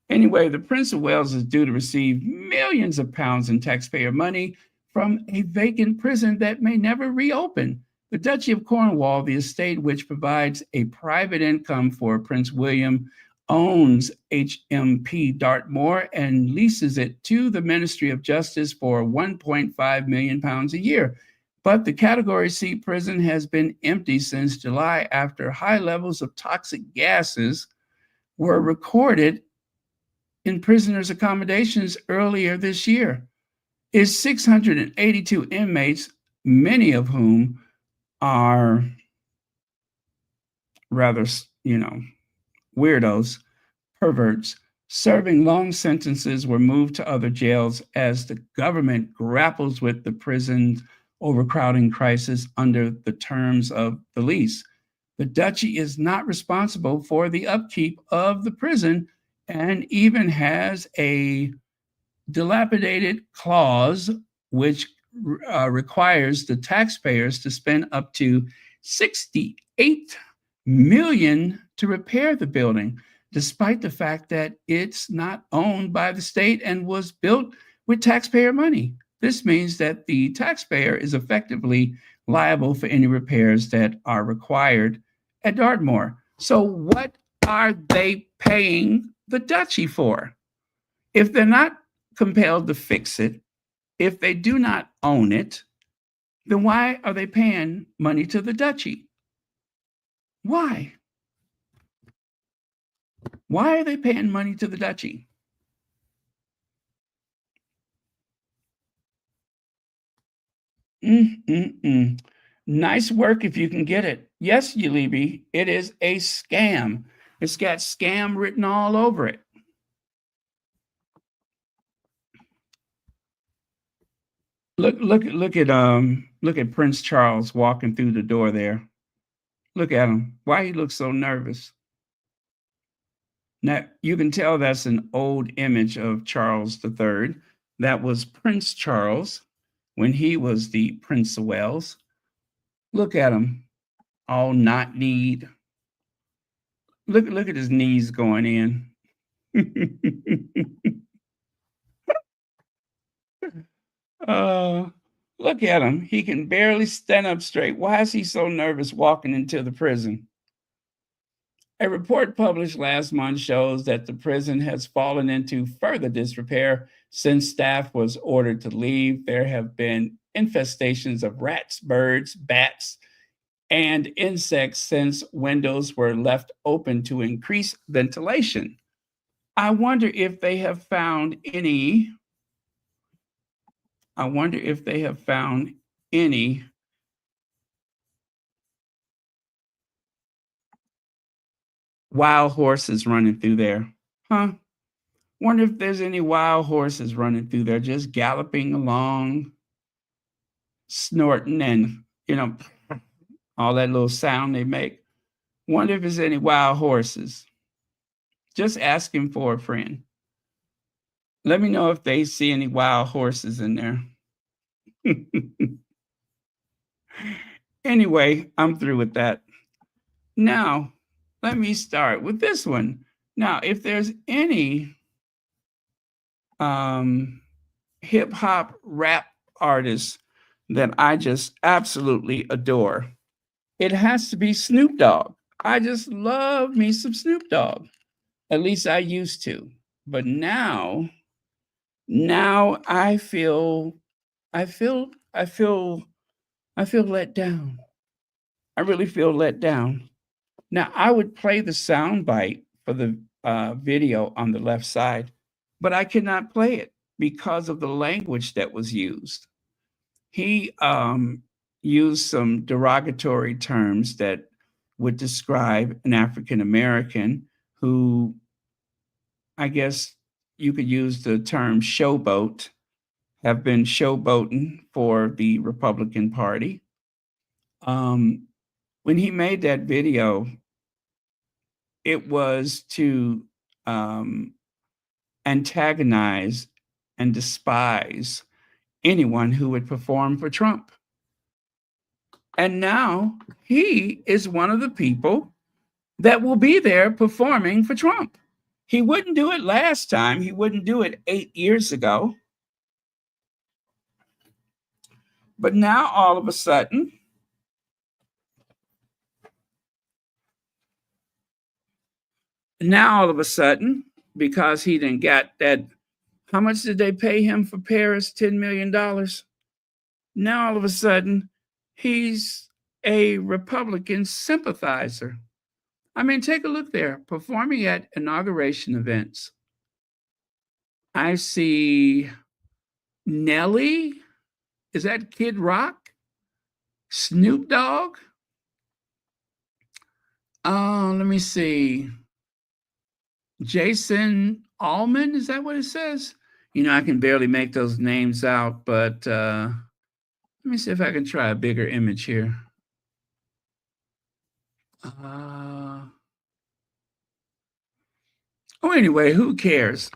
Anyway, the Prince of Wales is due to receive millions of pounds in taxpayer money from a vacant prison that may never reopen. The Duchy of Cornwall, the estate which provides a private income for Prince William, owns HMP Dartmoor and leases it to the Ministry of Justice for 1.5 million pounds a year. But the Category C prison has been empty since July after high levels of toxic gases were recorded in prisoners' accommodations earlier this year. Is 682 inmates, many of whom are rather, weirdos, perverts, serving long sentences were moved to other jails as the government grapples with the prison's overcrowding crisis under the terms of the lease. The duchy is not responsible for the upkeep of the prison and even has a dilapidated clause which requires the taxpayers to spend up to 68 million to repair the building, despite the fact that it's not owned by the state and was built with taxpayer money. This means that the taxpayer is effectively liable for any repairs that are required at Dartmoor. So what are they paying the duchy for? If they're not compelled to fix it, if they do not own it, then why are they paying money to the duchy? Why? Why are they paying money to the duchy? Nice work if you can get it. Yes, Ulibi, it is a scam. It's got scam written all over it. Look at Prince Charles walking through the door there. Look at him. Why he looks so nervous? Now you can tell that's an old image of Charles III. That was Prince Charles when he was the Prince of Wales. Look at him, all knock-kneed. Look at his knees going in. Look at him. He can barely stand up straight. Why is he so nervous walking into the prison? A report published last month shows that the prison has fallen into further disrepair since staff was ordered to leave. There have been infestations of rats, birds, bats, and insects since windows were left open to increase ventilation. I wonder if they have found any wild horses running through there. Huh? Wonder if there's any wild horses running through there, just galloping along, snorting and, all that little sound they make. Wonder if there's any wild horses. Just asking for a friend. Let me know if they see any wild horses in there. Anyway, I'm through with that. Now, let me start with this one. Now, if there's any hip hop rap artists that I just absolutely adore, it has to be Snoop Dogg. I just love me some Snoop Dogg. At least I used to. But now I feel let down. I really feel let down. Now, I would play the sound bite for the video on the left side, but I cannot play it because of the language that was used. He used some derogatory terms that would describe an African American who, I guess you could use the term showboat, have been showboating for the Republican Party. When he made that video, it was to antagonize and despise anyone who would perform for Trump. And now he is one of the people that will be there performing for Trump. He wouldn't do it last time. He wouldn't do it 8 years ago. But now all of a sudden, because he didn't get that, how much did they pay him for Paris? $10 million. Now all of a sudden, he's a Republican sympathizer. I mean, take a look there, performing at inauguration events. I see Nelly. Is that Kid Rock? Snoop Dogg? Let me see. Jason Allman, is that what it says? You know, I can barely make those names out, but let me see if I can try a bigger image here. Oh, anyway, who cares?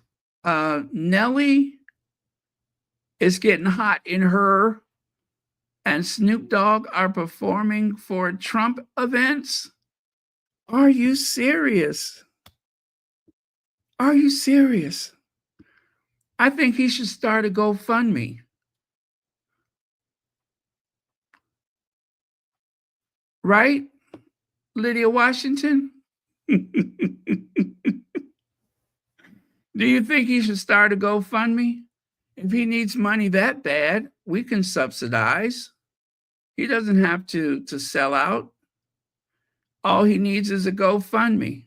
Nelly is getting hot in her, and Snoop Dogg are performing for Trump events. Are you serious? Are you serious? I think he should start a GoFundMe. Right, Lydia Washington? Do you think he should start a GoFundMe? If he needs money that bad, we can subsidize. He doesn't have to sell out. All he needs is a GoFundMe.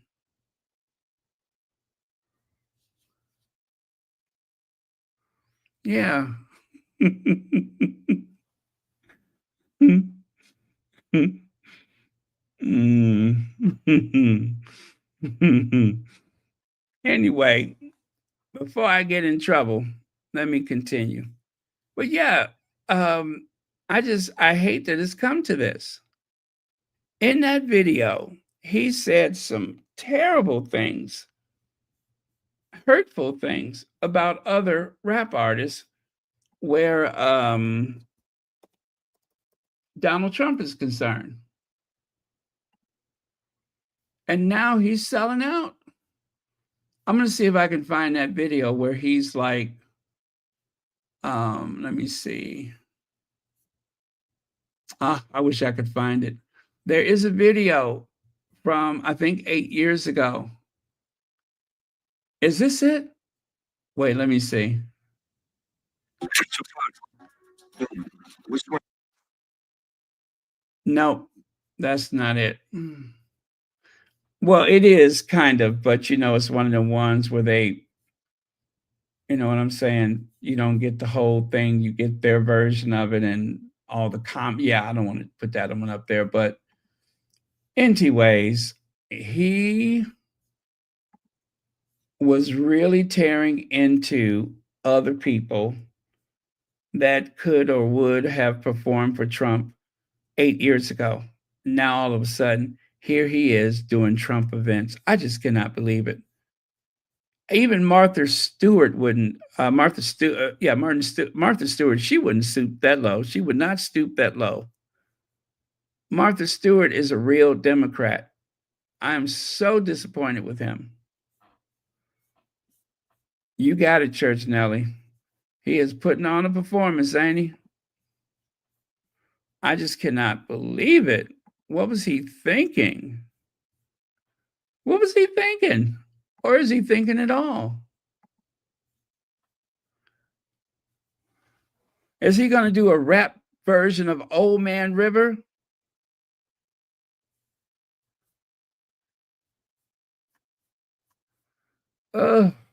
Yeah. Anyway, before I get in trouble, let me continue. But yeah, I hate that it's come to this. In that video, he said some terrible things, hurtful things about other rap artists where Donald Trump is concerned. And now he's selling out. I'm going to see if I can find that video where he's like, let me see. I wish I could find it. There is a video from, I think, 8 years ago. Is this it? Wait, let me see. No, that's not it. Well, it is kind of, but you know, it's one of the ones where they, you know what I'm saying? You don't get the whole thing, you get their version of it and all the yeah, I don't want to put that one up there, but anyways, he was really tearing into other people that could or would have performed for Trump 8 years ago. Now all of a sudden, here he is doing Trump events. I just cannot believe it. Even Martha Stewart wouldn't. Martha Stewart, she wouldn't stoop that low. She would not stoop that low. Martha Stewart is a real Democrat. I am so disappointed with him. You got it, Church Nelly. He is putting on a performance, ain't he? I just cannot believe it. What was he thinking? What was he thinking? Or is he thinking at all? Is he going to do a rap version of Old Man River?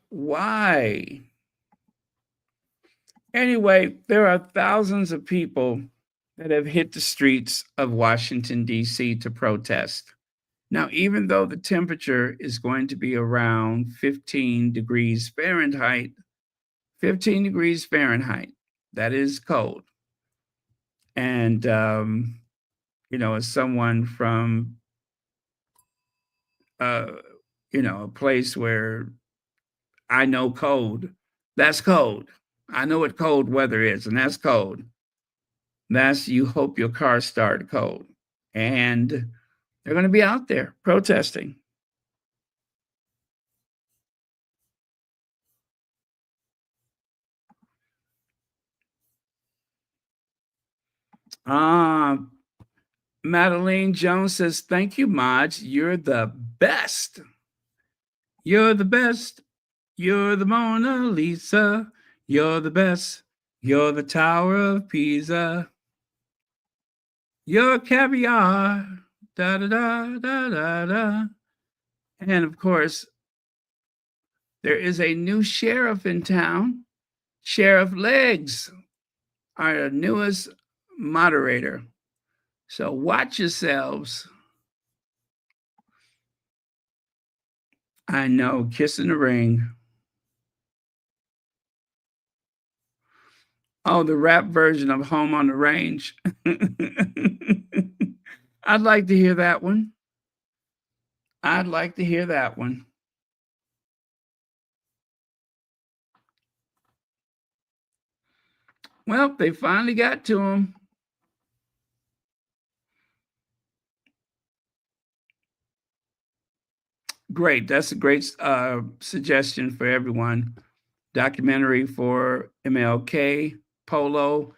Why? Anyway, there are thousands of people that have hit the streets of Washington, D.C. to protest. Now, even though the temperature is going to be around 15 degrees Fahrenheit, 15 degrees Fahrenheit, that is cold. And, you know, as someone from, you know, a place where I know cold, that's cold. I know what cold weather is, and that's cold. That's you hope your car started cold. And they're going to be out there protesting. Madeline Jones says, thank you, Maj. You're the best. You're the best. You're the Mona Lisa. You're the best. You're the Tower of Pisa. You're caviar. Da da da da da da. And of course, there is a new sheriff in town. Sheriff Legs, our newest moderator. So watch yourselves. I know, kissing the ring. Oh, the rap version of Home on the Range. I'd like to hear that one. I'd like to hear that one. Well, they finally got to him. Great. That's a great suggestion for everyone. Documentary for MLK, Polo,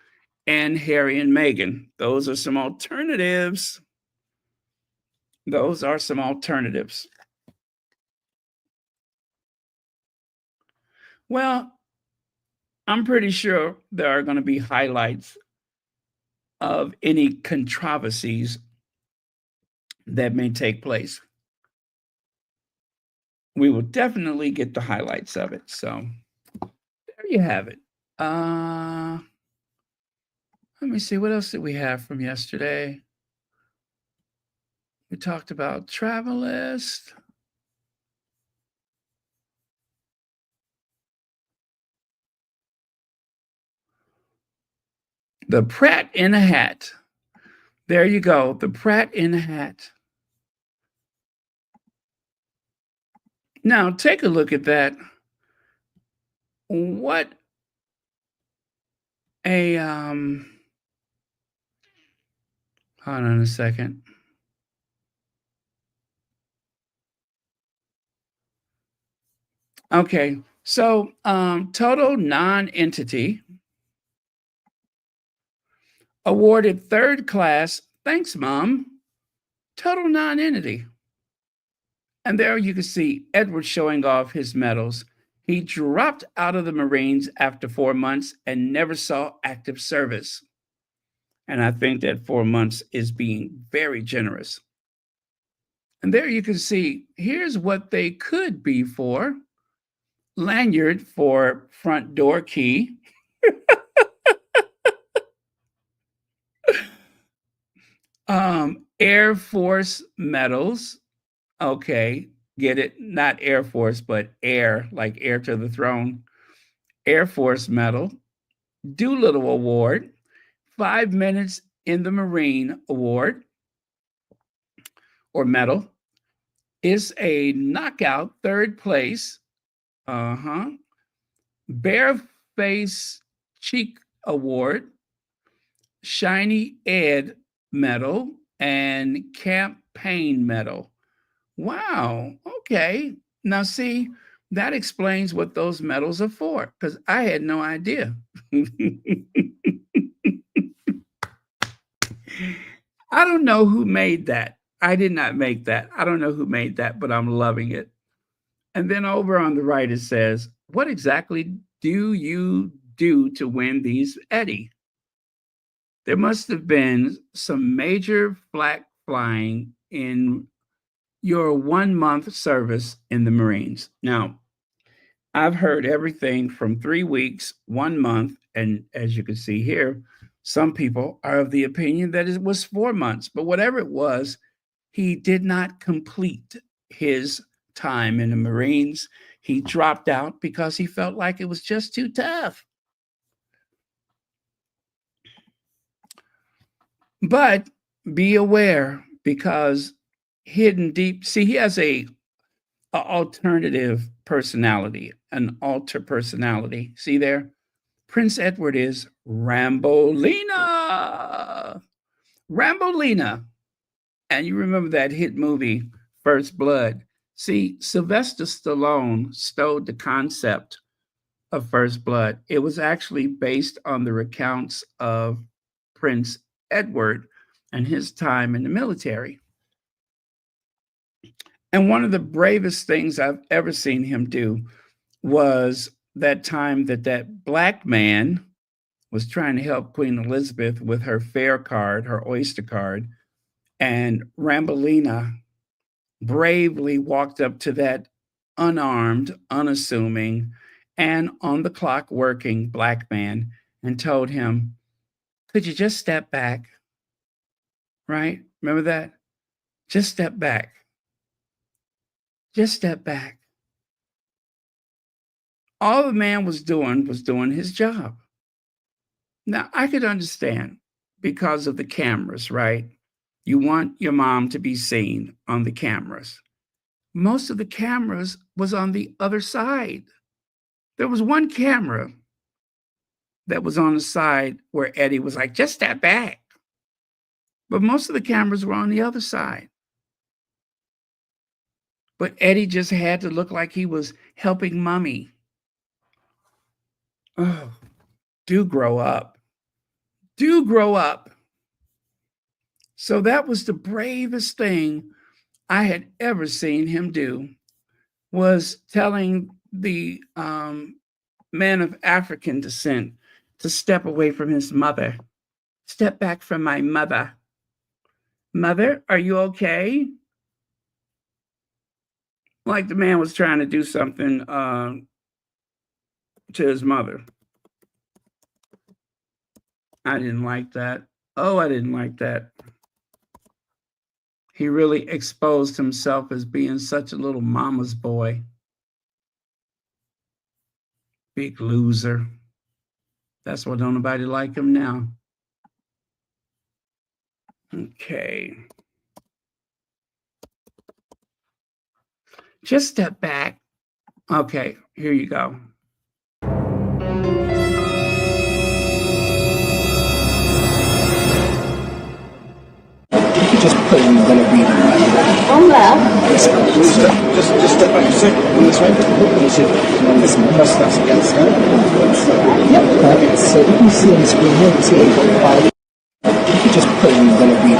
and Harry and Meghan. Those are some alternatives. Those are some alternatives. Well, I'm pretty sure there are going to be highlights of any controversies that may take place. We will definitely get the highlights of it. So there you have it. Let me see, what else did we have from yesterday? We talked about travel list. The Pratt in a Hat. There you go, the Pratt in a Hat. Now, take a look at that. What a, hold on a second. Okay, so total non-entity awarded third class, thanks, Mom, total non-entity. And there you can see Edward showing off his medals. He dropped out of the Marines after 4 months and never saw active service. And I think that 4 months is being very generous. And there you can see, here's what they could be for. Lanyard for front door key. Air Force medals. Okay, get it? Not Air Force, but air, like heir to the throne. Air Force medal. Doolittle Award. 5 minutes in the Marine Award or medal. Is a knockout third place. Bareface Cheek Award. Shiny Ed medal and campaign medal. Wow. Okay. Now, see, that explains what those medals are for, because I had no idea. I don't know who made that. I did not make that. I don't know who made that, but I'm loving it. And then over on the right, it says, what exactly do you do to win these, Eddie? There must have been some major flag flying in your 1 month service in the Marines. Now, I've heard everything from 3 weeks, 1 month, and as you can see here, some people are of the opinion that it was 4 months, but whatever it was, he did not complete his time in the Marines. He dropped out because he felt like it was just too tough. But be aware, because hidden deep, see, he has a alternative personality, an alter personality. See there? Prince Edward is Rambolina. Rambolina. And you remember that hit movie, First Blood. See, Sylvester Stallone stole the concept of First Blood. It was actually based on the recounts of Prince Edward and his time in the military. And one of the bravest things I've ever seen him do was that time that black man was trying to help Queen Elizabeth with her fare card, her Oyster card, and Rambolina bravely walked up to that unarmed, unassuming, and on the clock working black man and told him, could you just step back? Right? Remember that? Just step back. Just step back. All the man was doing his job. Now, I could understand because of the cameras, right? You want your mom to be seen on the cameras. Most of the cameras was on the other side. There was one camera that was on the side where Eddie was like, just step back. But most of the cameras were on the other side. But Eddie just had to look like he was helping mommy. Oh, do grow up. Do grow up. So that was the bravest thing I had ever seen him do, was telling the man of African descent to step away from his mother. Step back from my mother. Mother, are you okay? Like the man was trying to do something to his mother. I didn't like that. Oh, I didn't like that. He really exposed himself as being such a little mama's boy. Big loser. That's why don't nobody like him now. Okay. Just step back. Okay, here you go. Just put in going to read it. On left. Yes, just step back a second on this way. You should this mustache against her. Yep, perfect. So you can see on the screen here, you see 8.5. Just put in going to read it.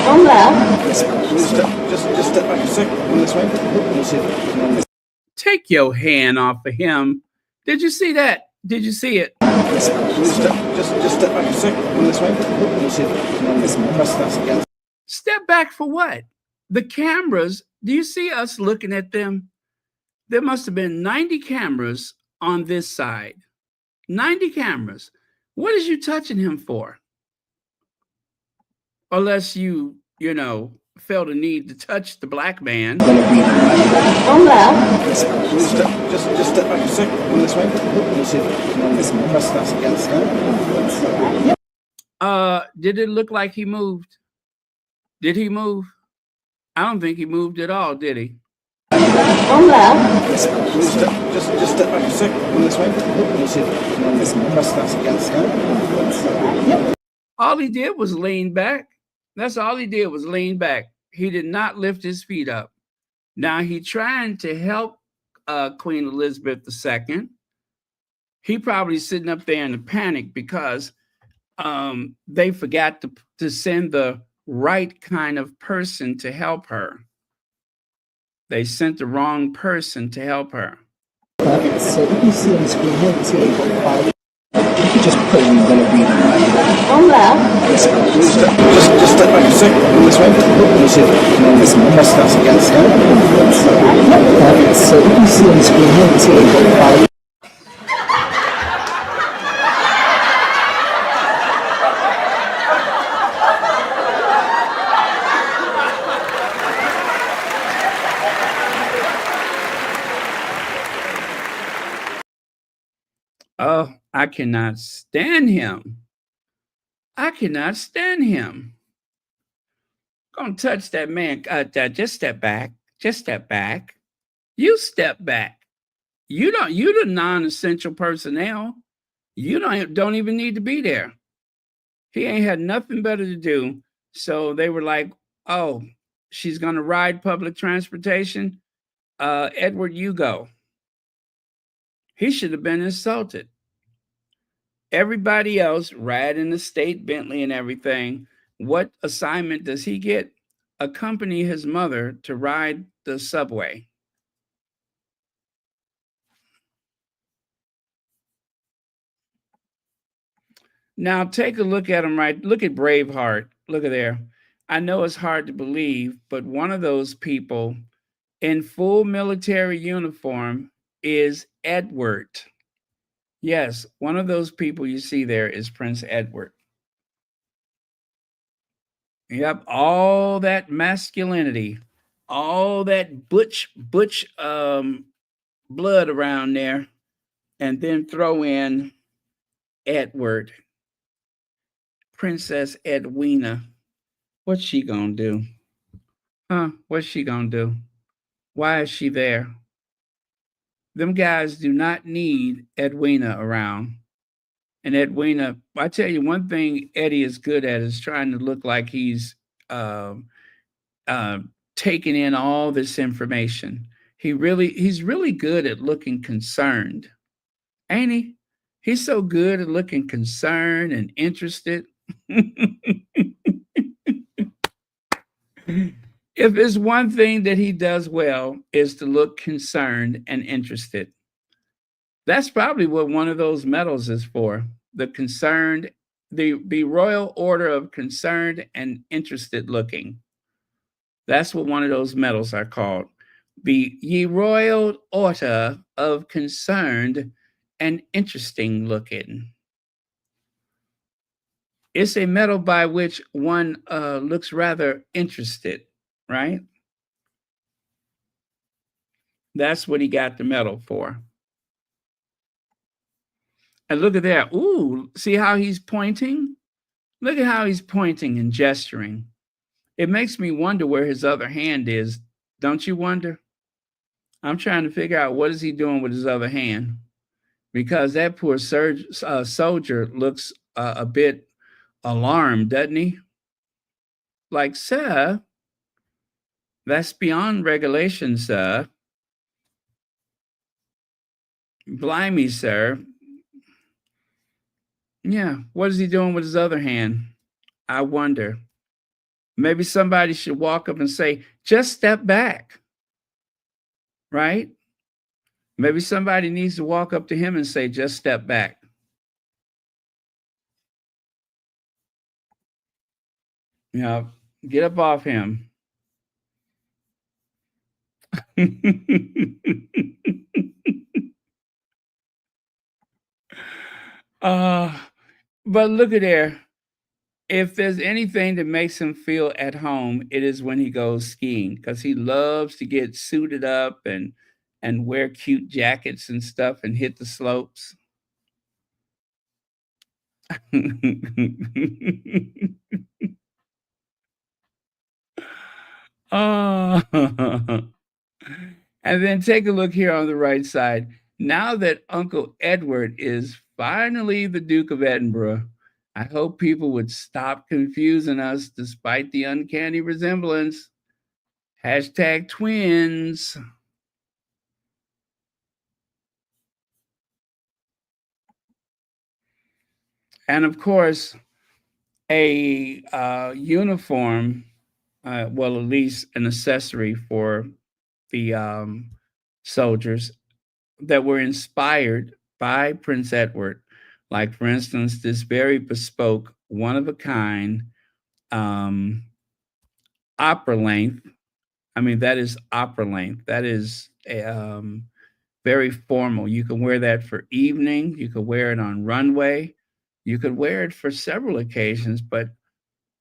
On left. Yes, just step back a second on this way. You should Take your hand off of him. Did you see that? Did you see it? yes, just step back a second on this way. You should this mustache against. Step back for what? The cameras, do you see us looking at them? There must have been 90 cameras on this side. 90 cameras. What is you touching him for? Unless you felt a need to touch the black man. On left. Yes, just step back a second on this way. You should this mustache against her. Did it look like he moved? Did he move? I don't think he moved at all, did he? On left. Yes, just step back a second on this way. You should this mustache against her. All he did was lean back. That's all he did was lean back. He did not lift his feet up. Now he trying to help Queen Elizabeth II. He probably sitting up there in a panic because they forgot to send the right kind of person to help her. They sent the wrong person to help her. Perfect. So you can see on the screen here, you see 8.5. Just put in going to read it. On left. Yes, just step back a second on this way. You should this mustache against her. Perfect. So you can see on the screen here, you see 8.5. Oh, I cannot stand him. I cannot stand him. Gonna touch that man. Just step back. Just step back. You step back. You the non-essential personnel. You don't even need to be there. He ain't had nothing better to do. So they were like, oh, she's gonna ride public transportation. Edward, you go. He should have been insulted. Everybody else riding the state Bentley and everything. What assignment does he get? Accompany his mother to ride the subway. Now take a look at him, right? Look at Braveheart. Look at there. I know it's hard to believe, but one of those people in full military uniform is Edward. Yes, one of those people you see there is Prince Edward. Yep, all that masculinity, all that butch blood around there, and then throw in Edward, Princess Edwina. What's she gonna do? Huh? What's she gonna do? Why is she there? Them guys do not need Edwina around. And Edwina, I tell you one thing Eddie is good at is trying to look like he's um uh, taking in all this information. He's really good at looking concerned, ain't he? He's so good at looking concerned and interested. If there's one thing that he does well is to look concerned and interested. That's probably what one of those medals is for. The concerned, the Royal Order of Concerned and Interested Looking. That's what one of those medals are called. The Ye Royal Order of Concerned and Interesting Looking. It's a medal by which one looks rather interested, right? That's what he got the medal for. And look at that. Ooh, see how he's pointing? Look at how he's pointing and gesturing. It makes me wonder where his other hand is. Don't you wonder? I'm trying to figure out what is he doing with his other hand, because that poor soldier looks a bit alarmed, doesn't he? Like, sir, that's beyond regulation, sir. Blimey, sir. Yeah, what is he doing with his other hand? I wonder. Maybe somebody should walk up and say, just step back, right? Maybe somebody needs to walk up to him and say, just step back. You know, get up off him. uh, but look at there. If there's anything that makes him feel at home, it is when he goes skiing, because he loves to get suited up and wear cute jackets and stuff and hit the slopes. Oh. And then take a look here on the right side. Now that Uncle Edward is finally the Duke of Edinburgh, I hope people would stop confusing us despite the uncanny resemblance. Hashtag twins. And of course, a uniform, well, at least an accessory for the soldiers that were inspired by Prince Edward. Like, for instance, this very bespoke, one of a kind opera length. I mean, that is opera length. That is very formal. You can wear that for evening. You could wear it on runway. You could wear it for several occasions, but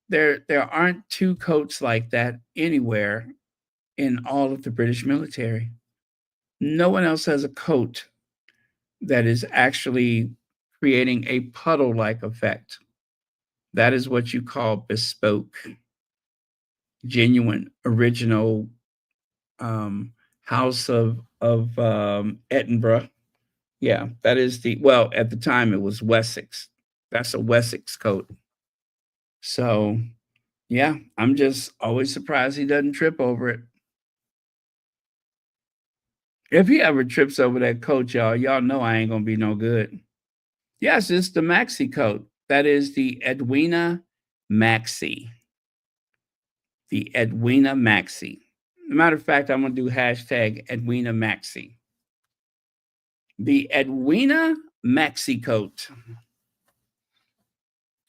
there aren't two coats like that anywhere in all of the British military. No one else has a coat that is actually creating a puddle-like effect. That is what you call bespoke, genuine, original House of Edinburgh. Yeah, that is well, at the time it was Wessex. That's a Wessex coat. So, yeah, I'm just always surprised he doesn't trip over it. If he ever trips over that coat, y'all know I ain't gonna be no good. Yes, it's the maxi coat. That is the Edwina Maxi. The Edwina Maxi. Matter of fact, I'm gonna do hashtag Edwina Maxi. The Edwina Maxi coat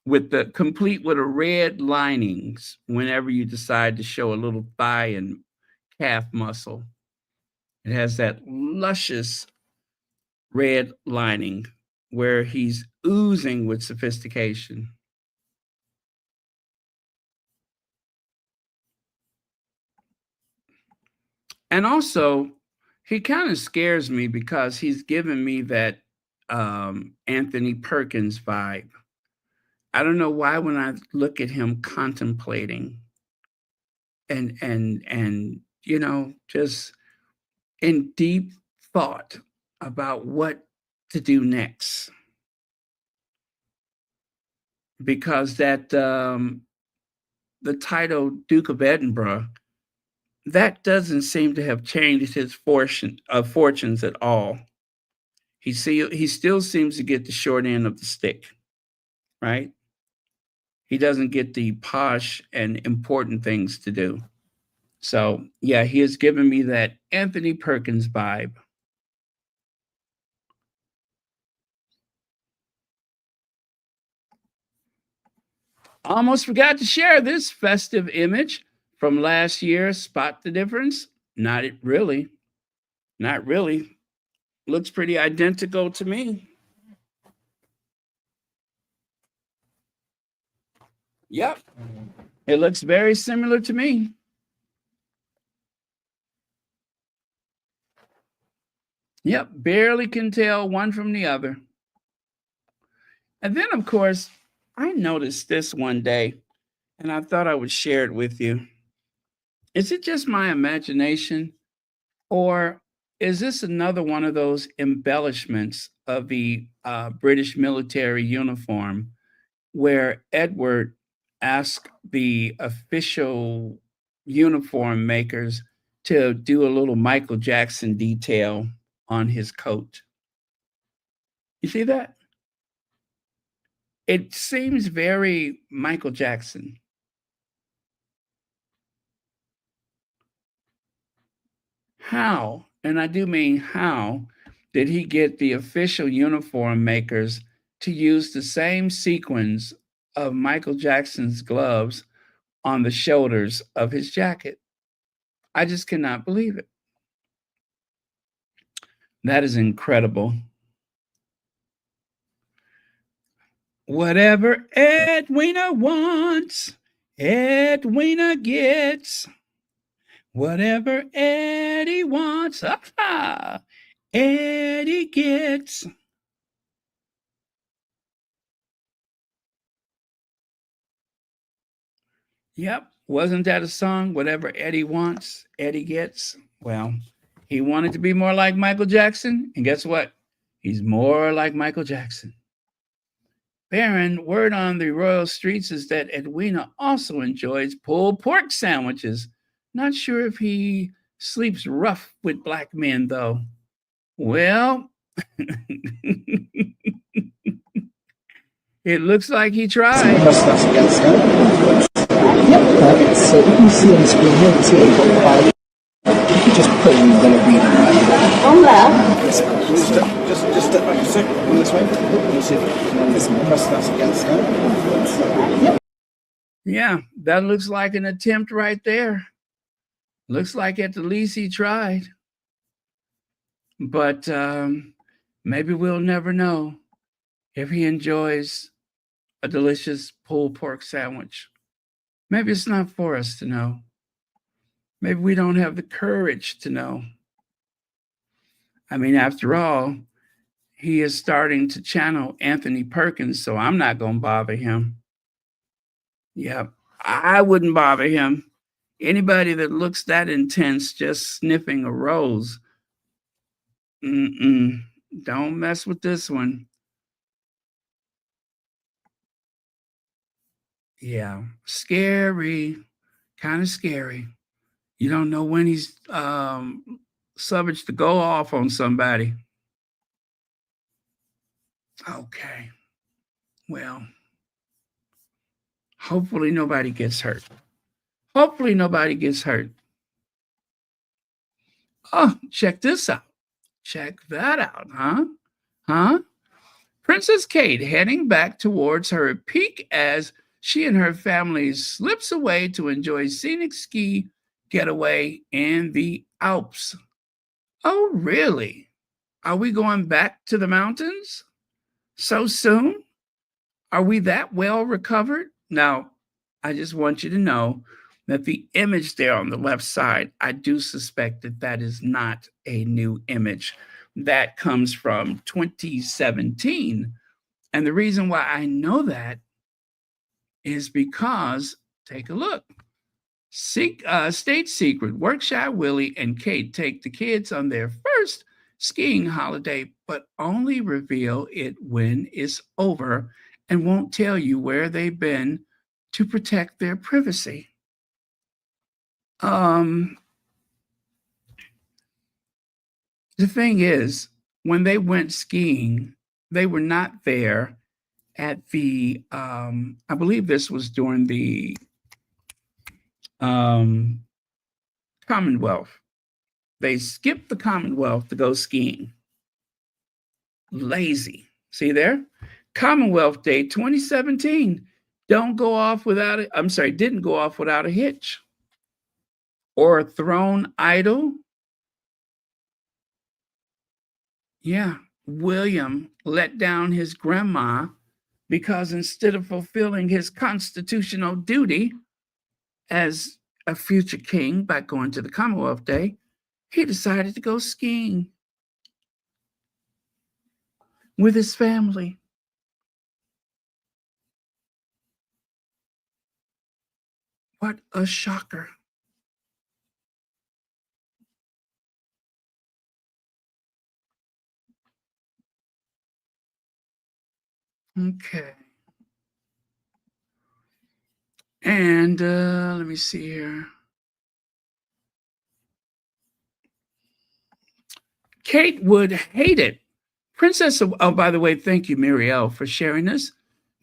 with the complete with a red linings whenever you decide to show a little thigh and calf muscle. It has that luscious red lining where he's oozing with sophistication. And also, he kind of scares me because he's given me that Anthony Perkins vibe. I don't know why when I look at him contemplating and just in deep thought about what to do next, because that the title Duke of Edinburgh, that doesn't seem to have changed his fortunes at all. He still seems to get the short end of the stick, right? He doesn't get the posh and important things to do. So yeah, he has given me that Anthony Perkins vibe. Almost forgot to share this festive image from last year. Spot the difference? Not it really. Not really. Looks pretty identical to me. Yep. It looks very similar to me. Yep, barely can tell one from the other. And then, of course, I noticed this one day, and I thought I would share it with you. Is it just my imagination, or is this another one of those embellishments of the British military uniform where Edward asked the official uniform makers to do a little Michael Jackson detail on his coat? You see that? It seems very Michael Jackson. How, and I do mean how, did he get the official uniform makers to use the same sequins of Michael Jackson's gloves on the shoulders of his jacket? I just cannot believe it. That is incredible. Whatever Edwina wants, Edwina gets. Whatever Eddie wants, Eddie gets. Yep. Wasn't that a song? Whatever Eddie wants, Eddie gets. Well, he wanted to be more like Michael Jackson. And guess what? He's more like Michael Jackson. Baron, word on the royal streets is that Edwina also enjoys pulled pork sandwiches. Not sure if he sleeps rough with black men, though. Well, it looks like he tried. Mustache against him. Yep, perfect. So you can see on the screen here, you can see what you've got. You can just put in the reading right On there. Just step back a second on this way. You see this mustache against him. Yep. Yeah, that looks like an attempt right there. Looks like at the least he tried. But maybe we'll never know if he enjoys a delicious pulled pork sandwich. Maybe it's not for us to know. Maybe we don't have the courage to know. I mean, after all, he is starting to channel Anthony Perkins, so I'm not going to bother him. Yeah, I wouldn't bother him. Anybody that looks that intense just sniffing a rose, don't mess with this one. Yeah, scary, kind of scary. You don't know when he's subject to go off on somebody. Okay, well, hopefully nobody gets hurt. Hopefully nobody gets hurt. Oh, check this out. Check that out, huh? Princess Kate heading back towards her peak as she and her family slips away to enjoy scenic ski getaway in the Alps. Oh, really? Are we going back to the mountains so soon? Are we that well recovered? Now, I just want you to know that the image there on the left side, I do suspect that that is not a new image. That comes from 2017. And the reason why I know that is because, take a look. State secret, Workshire Willie and Kate take the kids on their first skiing holiday, but only reveal it when it's over and won't tell you where they've been to protect their privacy. The thing is, when they went skiing, they were not there at the, I believe this was during the Commonwealth. They skipped the Commonwealth to go skiing. Lazy. See there? Commonwealth Day 2017. Didn't go off without a hitch. Or thrown idol. Yeah, William let down his grandma because instead of fulfilling his constitutional duty as a future king by going to the Commonwealth Day, he decided to go skiing with his family. What a shocker. Okay. And let me see here. Kate would hate it. By the way, thank you, Muriel, for sharing this.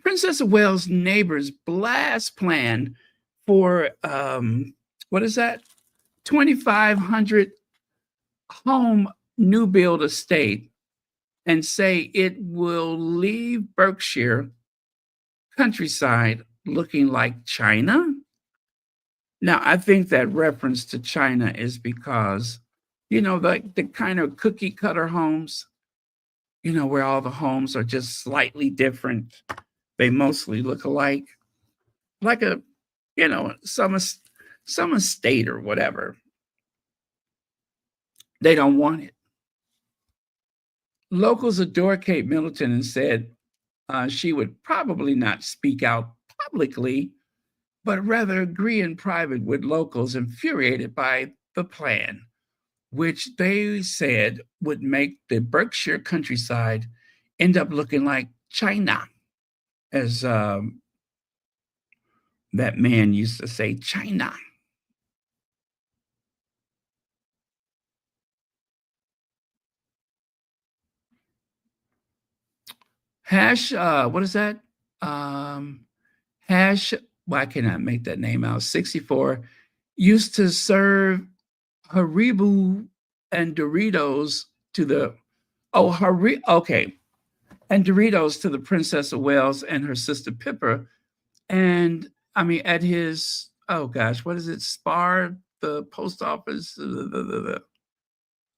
Princess of Wales' neighbor's blast plan for, what is that? 2,500 home new build estate, and say it will leave Berkshire countryside looking like China. Now, I think that reference to China is because, the kind of cookie cutter homes, where all the homes are just slightly different. They mostly look alike, like some estate or whatever. They don't want it. Locals adore Kate Middleton and said she would probably not speak out publicly, but rather agree in private with locals infuriated by the plan, which they said would make the Berkshire countryside end up looking like China, as that man used to say, China. What is that? Why can I make that name out? 64 used to serve Haribo and Doritos to the and Doritos to the Princess of Wales and her sister Pippa. And at his what is it? Spar, the post office.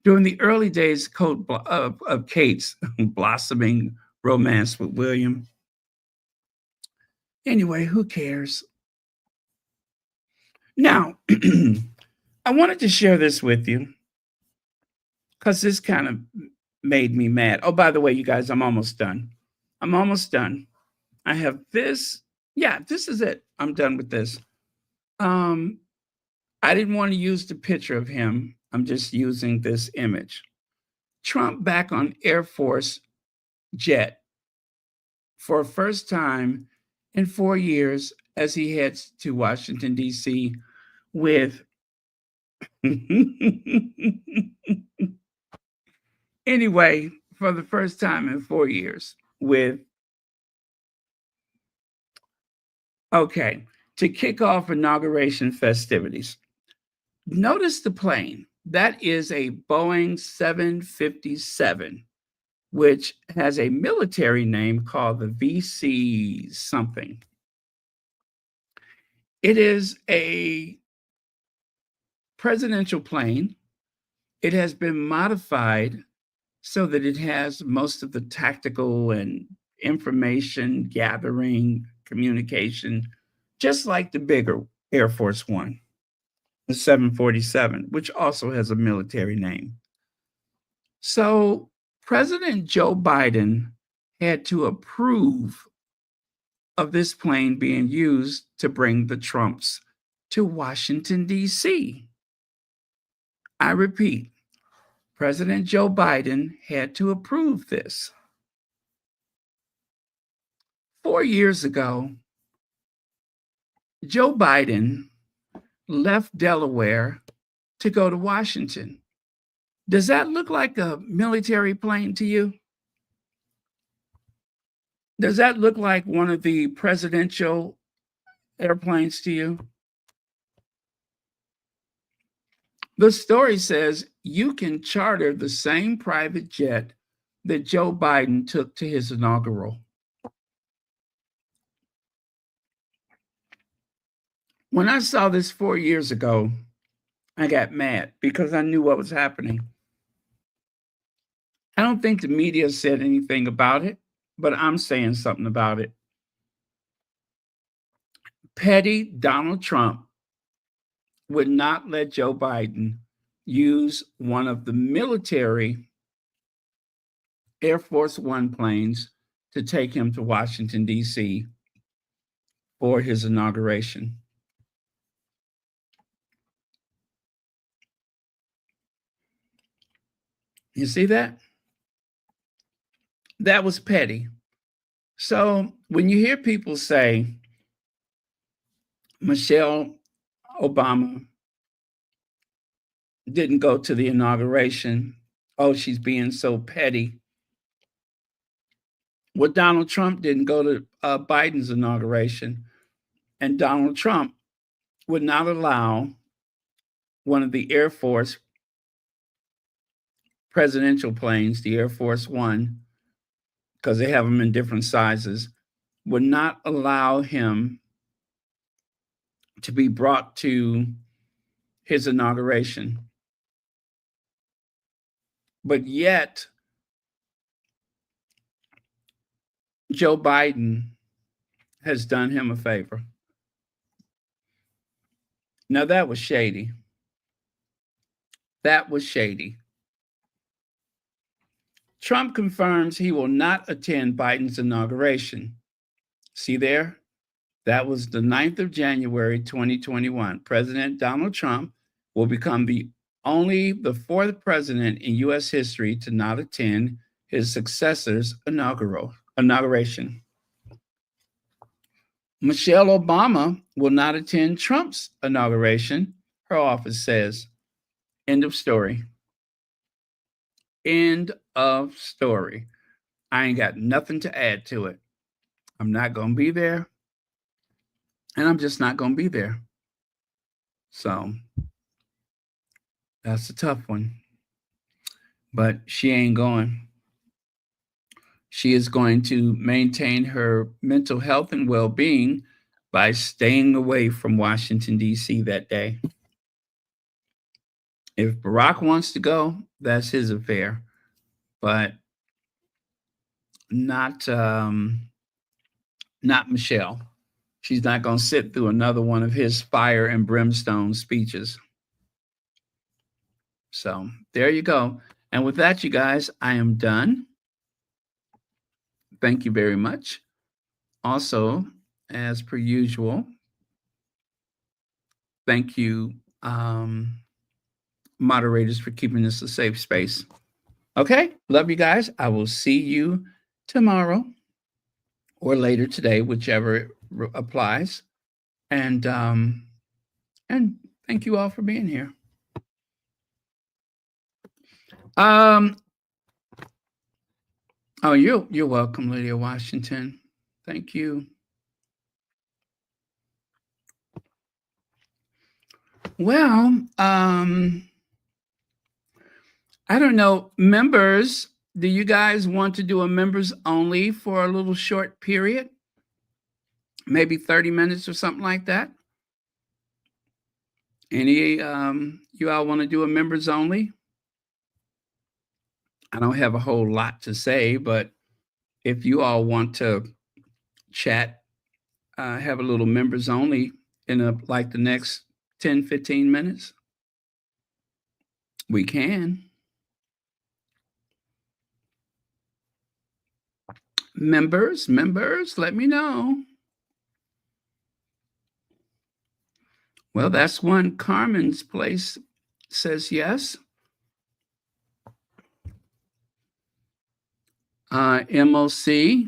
During the early days of Kate's blossoming romance with William. Anyway, who cares? Now, I wanted to share this with you because this kind of made me mad. Oh, by the way, you guys, I'm almost done. I have this. Yeah, this is it. I'm done with this. I didn't want to use the picture of him. I'm just using this image. Trump back on Air Force jet for first time in 4 years as he heads to Washington, D.C. with anyway, for the first time in 4 years to kick off inauguration festivities. Notice the plane. That is a Boeing 757, which has a military name called the VC something. It is a presidential plane. It has been modified so that it has most of the tactical and information gathering, communication, just like the bigger Air Force One, the 747, which also has a military name. So President Joe Biden had to approve of this plane being used to bring the Trumps to Washington, D.C. I repeat, President Joe Biden had to approve this. 4 years ago, Joe Biden left Delaware to go to Washington. Does that look like a military plane to you? Does that look like one of the presidential airplanes to you? The story says you can charter the same private jet that Joe Biden took to his inaugural. When I saw this 4 years ago, I got mad because I knew what was happening. I don't think the media said anything about it, but I'm saying something about it. Petty Donald Trump would not let Joe Biden use one of the military Air Force One planes to take him to Washington, D.C. for his inauguration. You see that? That was petty. So when you hear people say Michelle Obama didn't go to the inauguration, oh, she's being so petty. Well, Donald Trump didn't go to Biden's inauguration, and Donald Trump would not allow one of the Air Force presidential planes, the Air Force One, because they have them in different sizes, would not allow him to be brought to his inauguration. But yet, Joe Biden has done him a favor. Now, that was shady. That was shady. Trump confirms he will not attend Biden's inauguration. See there? That was the 9th of January, 2021. President Donald Trump will become the fourth president in U.S. history to not attend his successor's inauguration. Michelle Obama will not attend Trump's inauguration, her office says. End of story. End of story. I ain't got nothing to add to it. I'm not going to be there, and I'm just not going to be there. So that's a tough one. But she ain't going. She is going to maintain her mental health and well-being by staying away from Washington, D.C. that day. If Barack wants to go, that's his affair, but not Michelle. She's not going to sit through another one of his fire and brimstone speeches. So there you go. And with that, you guys, I am done. Thank you very much. Also, as per usual, thank you, moderators, for keeping this a safe space. Okay, love you guys. I will see you tomorrow or later today, whichever applies. And thank you all for being here. Oh, you're welcome, Lydia Washington. Thank you. Well, I don't know. Members, do you guys want to do a members only for a little short period? Maybe 30 minutes or something like that? Any you all want to do a members only? I don't have a whole lot to say, but if you all want to chat, have a little members only in like the next 10, 15 minutes? We can. Members, let me know. Well, that's one. Carmen's Place says yes. MOC.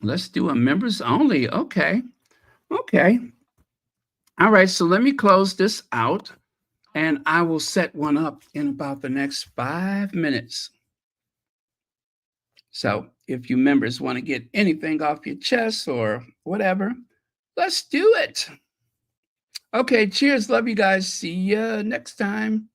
Let's do a members only. Okay. Okay. All right. So let me close this out and I will set one up in about the next 5 minutes. So if you members want to get anything off your chest or whatever, let's do it. Okay. Cheers. Love you guys. See you next time.